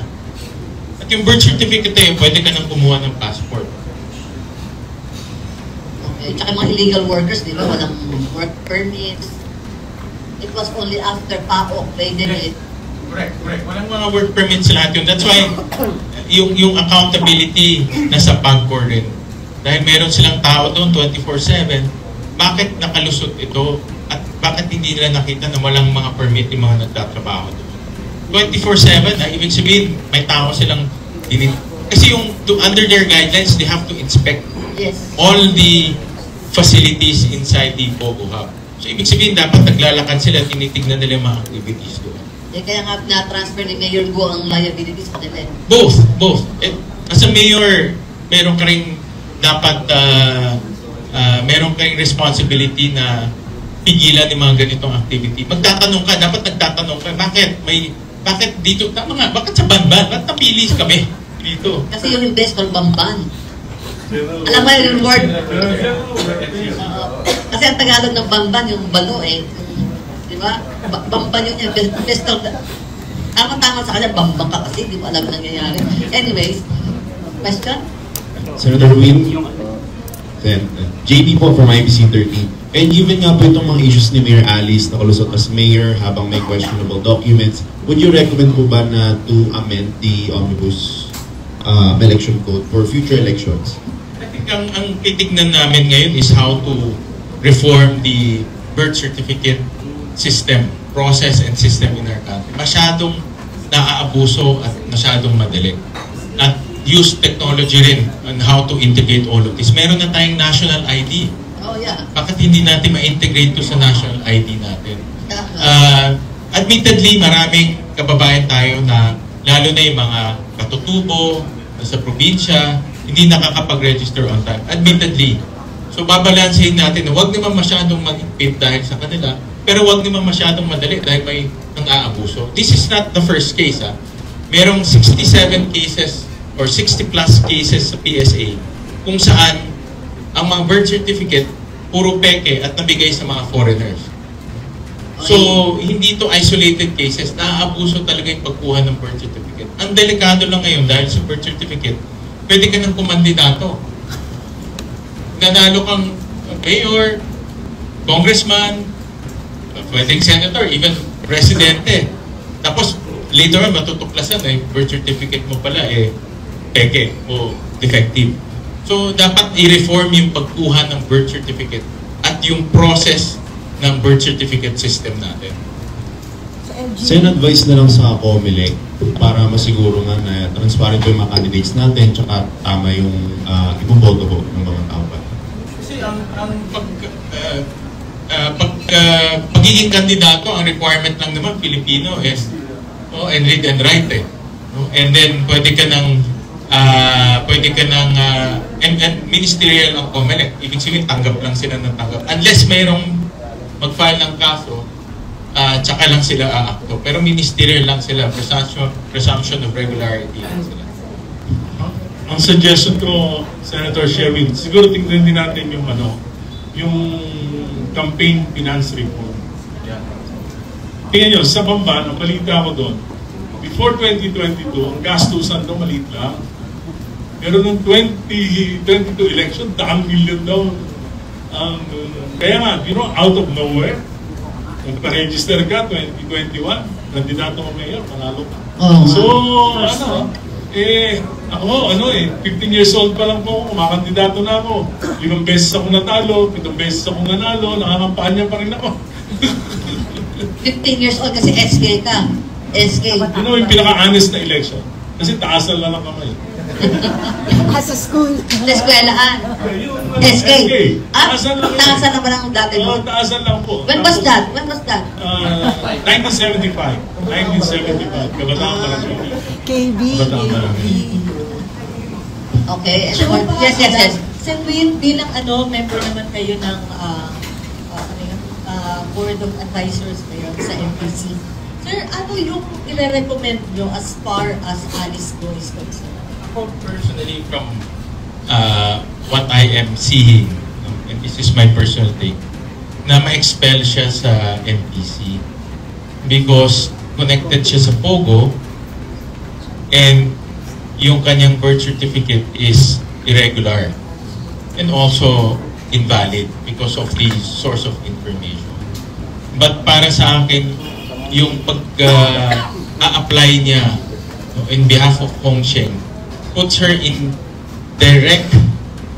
Speaker 7: At yung birth certificate na yun, pwede ka nang kumuha ng passport.
Speaker 8: Okay, tsaka mga illegal workers, di ba? Walang work permits. It was only after PAOK they did it.
Speaker 7: Correct. Walang mga work permits lahat yun. That's why yung accountability nasa PAGCOR rin. Dahil meron silang tao doon 24/7, bakit nakalusot ito? At bakit hindi nila nakita na walang mga permit yung mga nagtatrabaho doon? 24/7, ibig sabihin, may tao silang kasi yung under their guidelines, they have to inspect all the facilities inside the POGO Hub. So ibig sabihin, dapat naglalakad sila, tinitignan nila yung mga activities doon.
Speaker 8: Kaya nga na-transfer ni Mayor Go ang liabilities pa nila.
Speaker 7: Both. As a mayor, meron ka rin dapat meron kayong responsibility na pigilan yung mga ganitong activity. Dapat nagtatanong ka, bakit dito, tama nga, bakit sa Banban? Bakit napili kami dito?
Speaker 8: Kasi yung investor Bamban. Alam mo yung word? Kasi ang Tagalog ng Bamban, yung balo di ba? Bamban yung investor. Tama-tama sa kanya, Bamban ka kasi, di mo alam nangyayari. Anyways, question?
Speaker 13: Senator Win, JP po from IBC 13. And given nga po itong mga issues ni Mayor Alice na kalusot as mayor habang may questionable documents, would you recommend po ba na to amend the Omnibus election code for future elections?
Speaker 7: I think ang titignan namin ngayon is how to reform the birth certificate system, process and system in our country. Masyadong naaabuso at masyadong madali. At use technology rin on how to integrate all of this. Meron na tayong national ID.
Speaker 8: Oh, yeah.
Speaker 7: Bakit hindi natin ma-integrate to sa national ID natin? Admittedly, maraming kababayan tayo na, lalo na yung mga katutubo sa probinsya, hindi nakakapag-register on time. Admittedly. So, babalansehin natin na huwag naman masyadong mag-impede dahil sa kanila, pero huwag naman masyadong madali dahil may nang-aabuso. This is not the first case. Merong 67 cases or 60 plus cases sa PSA kung saan ang mga birth certificate puro peke at nabigay sa mga foreigners. So, hindi to isolated cases. Naaabuso talaga yung pagkuha ng birth certificate. Ang delikado lang ngayon dahil sa birth certificate, pwede ka ng kumandidato. Nanalo kang mayor, congressman, pwedeng senator, even presidente. Tapos, later on, matutuklasan birth certificate mo pala peke o defective. So, dapat i-reform yung pagkuha ng birth certificate at yung process ng birth certificate system natin.
Speaker 13: Sen, advice na lang sa COMELEC para masiguro nga na transparent yung mga candidates natin tsaka tama yung iboboto po ng mga tao pa.
Speaker 7: Kasi ang pagiging kandidato, ang requirement lang naman Filipino is and read and write and then pwede ka ng and ministerial ang COMELEC. Ibig sabihin, tanggap lang sila ng tanggap. Unless mayroong mag-file ng kaso, tsaka lang sila aakto. Pero ministerial lang sila. Presumption of regularity lang sila.
Speaker 9: Ang suggestion ko, Senator Sherwin, siguro tingnan din natin yung yung campaign finance reform. Tingnan nyo, sa Bamban, ang balita ko doon, before 2022, ang gastusan doon maliit lang. Pero nung 2022 election, 100 million daw. Kaya nga, out of nowhere, nagpa-register ka, 2021, kandidato mo mayor, panalo ka. So, ako, 15 years old pa lang po, kumakandidato na ako. 5 beses ako natalo, 7 beses ako nanalo, nakakampanya pa rin ako.
Speaker 8: 15 years old kasi SK ka. SK.
Speaker 9: Yung pinaka-honest na election. Kasi taasan lang ang kamay.
Speaker 3: Sa school.
Speaker 8: Sa eskwelahan. SK. Taasan naman ang dati mo?
Speaker 9: Taasan lang po.
Speaker 8: When was that?
Speaker 9: 1975. 1975. Kabataan pa lang.
Speaker 3: KB.
Speaker 8: Okay.
Speaker 11: Sure,
Speaker 8: Yes.
Speaker 11: Sen Win, bilang member naman kayo ng Board of Advisors ngayon sa MPC. Sir, ano yung i-recommend nyo as far as Alice Go is concerned?
Speaker 7: Ako personally, from what I am seeing, and this is my personal take, na ma-expel siya sa MPC because connected siya sa Pogo and yung kanyang birth certificate is irregular and also invalid because of the source of information. But para sa akin, yung pag-a-apply niya in behalf of Hong Sheng puts her in direct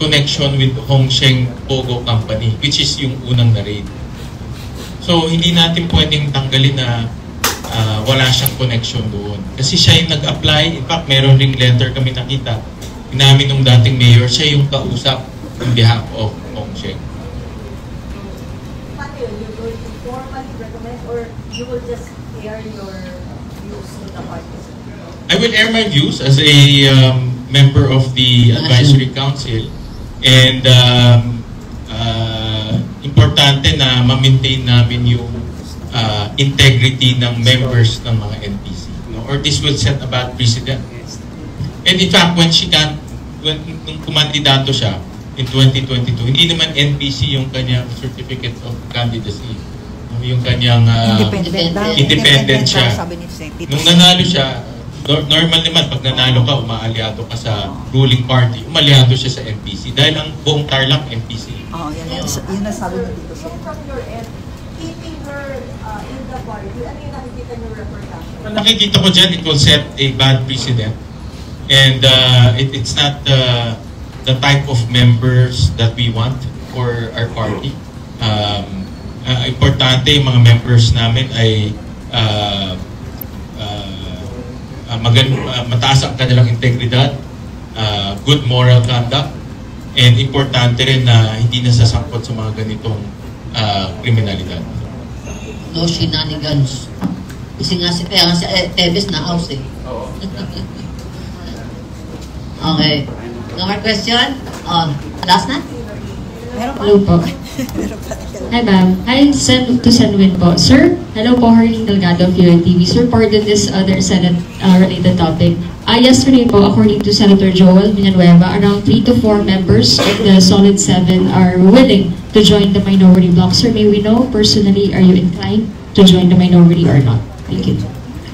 Speaker 7: connection with Hong Sheng Pogo Company, which is yung unang na-raid. So, hindi natin pwedeng tanggalin na wala siyang connection doon. Kasi siya yung nag-apply. In fact, meron ring letter kami nakita. Namin nung dating mayor, siya yung kausap on behalf of Hong Sheng.
Speaker 3: You're going to formally recommend or you will just air your views to the parties?
Speaker 7: I will air my views as a member of the advisory council, and importante na ma-maintain namin yung integrity ng members ng mga NPC, or this will set a bad precedent. And in fact, nung kumandidato siya in 2022, hindi naman NPC yung kanyang certificate of candidacy, yung kanyang independent siya. Nung nanalo siya, normal naman pag nanalo ka, umaalyado ka sa ruling party, umaalyado siya sa NPC dahil ang buong Tarlac NPC.
Speaker 3: Yun na sabi mo dito. So from your end, keeping her in the party, ano yung nakikita niyo repercussion?
Speaker 7: Nakikita ko dyan, it will set a bad precedent, and it's not the type of members that we want for our party. Importante yung mga members namin ay mataas ang kanilang integridad, good moral conduct, and importante rin na hindi nasasangkot sa mga ganitong kriminalidad.
Speaker 8: No shenanigans. Kasi kaya nga si Tevez na house eh. Okay. No more question? Last na?
Speaker 12: Hello po. Hi ma'am. Hi to Senwin po. Sir, hello po, Harleen Delgado of UNTV. Sir, pardon this other Senate related topic. Yesterday po, according to Senator Joel Villanueva, around 3 to 4 members of the Solid 7 are willing to join the minority bloc. Sir, may we know personally, are you inclined to join the minority or not? Thank you.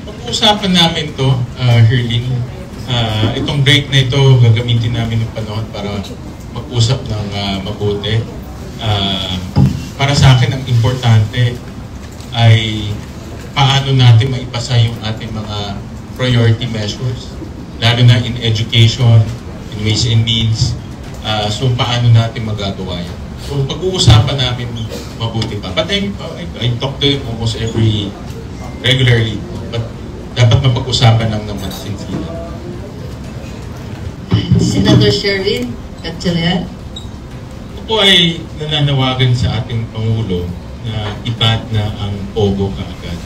Speaker 7: Pag-uusapan namin to, Harleen. Itong break na ito, gagamitin namin ng panahon para mag-usap ng mabuti. Para sa akin, ang importante ay paano natin maipasa yung ating mga priority measures, lalo na in education, in ways and means. So, paano natin magagawa yan? So, pag-uusapan namin mabuti pa. But I talk to him almost regularly. But dapat mapag-usapan lang naman sincere.
Speaker 8: Senator Sherwin Gatchalian.
Speaker 7: Ako ay nananawagan sa ating Pangulo na ibad na ang Pogo kaagad.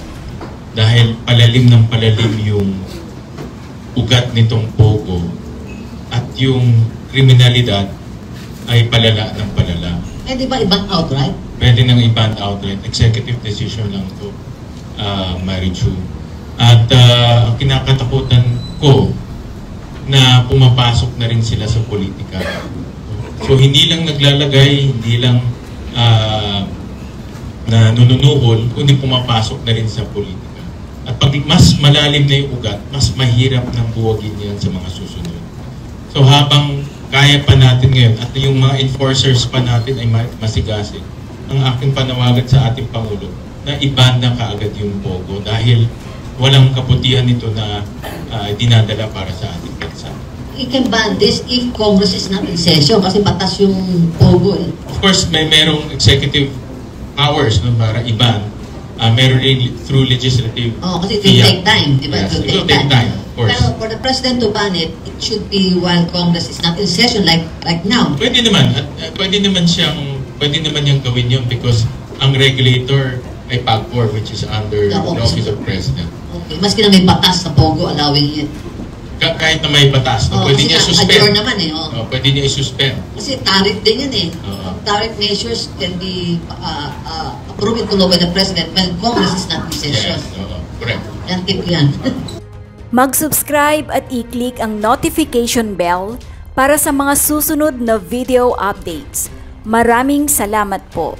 Speaker 7: Dahil palalim ng palalim yung ugat nitong Pogo at yung kriminalidad ay palala ng palala.
Speaker 8: Di ba i-ban outright?
Speaker 7: Pwede nang i-ban outright. Executive decision lang ito, Marichu. At ang kinakatakutan ko na pumapasok na rin sila sa politika. So hindi lang naglalagay, hindi lang na nununuhol, kundi pumapasok na rin sa politika. At pag mas malalim na yung ugat, mas mahirap nang buwagin yan sa mga susunod. So habang kaya pa natin ngayon at yung mga enforcers pa natin ay masigasig, ang aking panawagan sa ating Pangulo na i-ban na kaagad yung Pogo dahil walang kaputihan nito na dinadala para sa ating bansa.
Speaker 8: You can ban this if Congress is not in session kasi batas yung Pogo eh.
Speaker 7: Of course, merong executive powers no, para i-ban. Meron rin through legislative.
Speaker 8: Kasi it will take time, di ba?
Speaker 7: Yes, it will take time, of course.
Speaker 8: Pero for the President to ban it, it should be while Congress is not in session like now.
Speaker 7: Pwede naman. At pwede naman niyang gawin yun because ang regulator ay PAGCOR which is under the Office of President.
Speaker 8: Okay. Maski na may batas sa Pogo allowing it.
Speaker 7: kahit na may batas, pwede niya suspend.
Speaker 8: Adjourn naman eh.
Speaker 7: Pwede niya i-suspend.
Speaker 8: Kasi tariff din yun eh. Tariff measures can be approved into law by the President when Congress is not in session.
Speaker 7: Correct.
Speaker 8: Yan tip yan.
Speaker 6: Mag-subscribe at i-click ang notification bell para sa mga susunod na video updates. Maraming salamat po.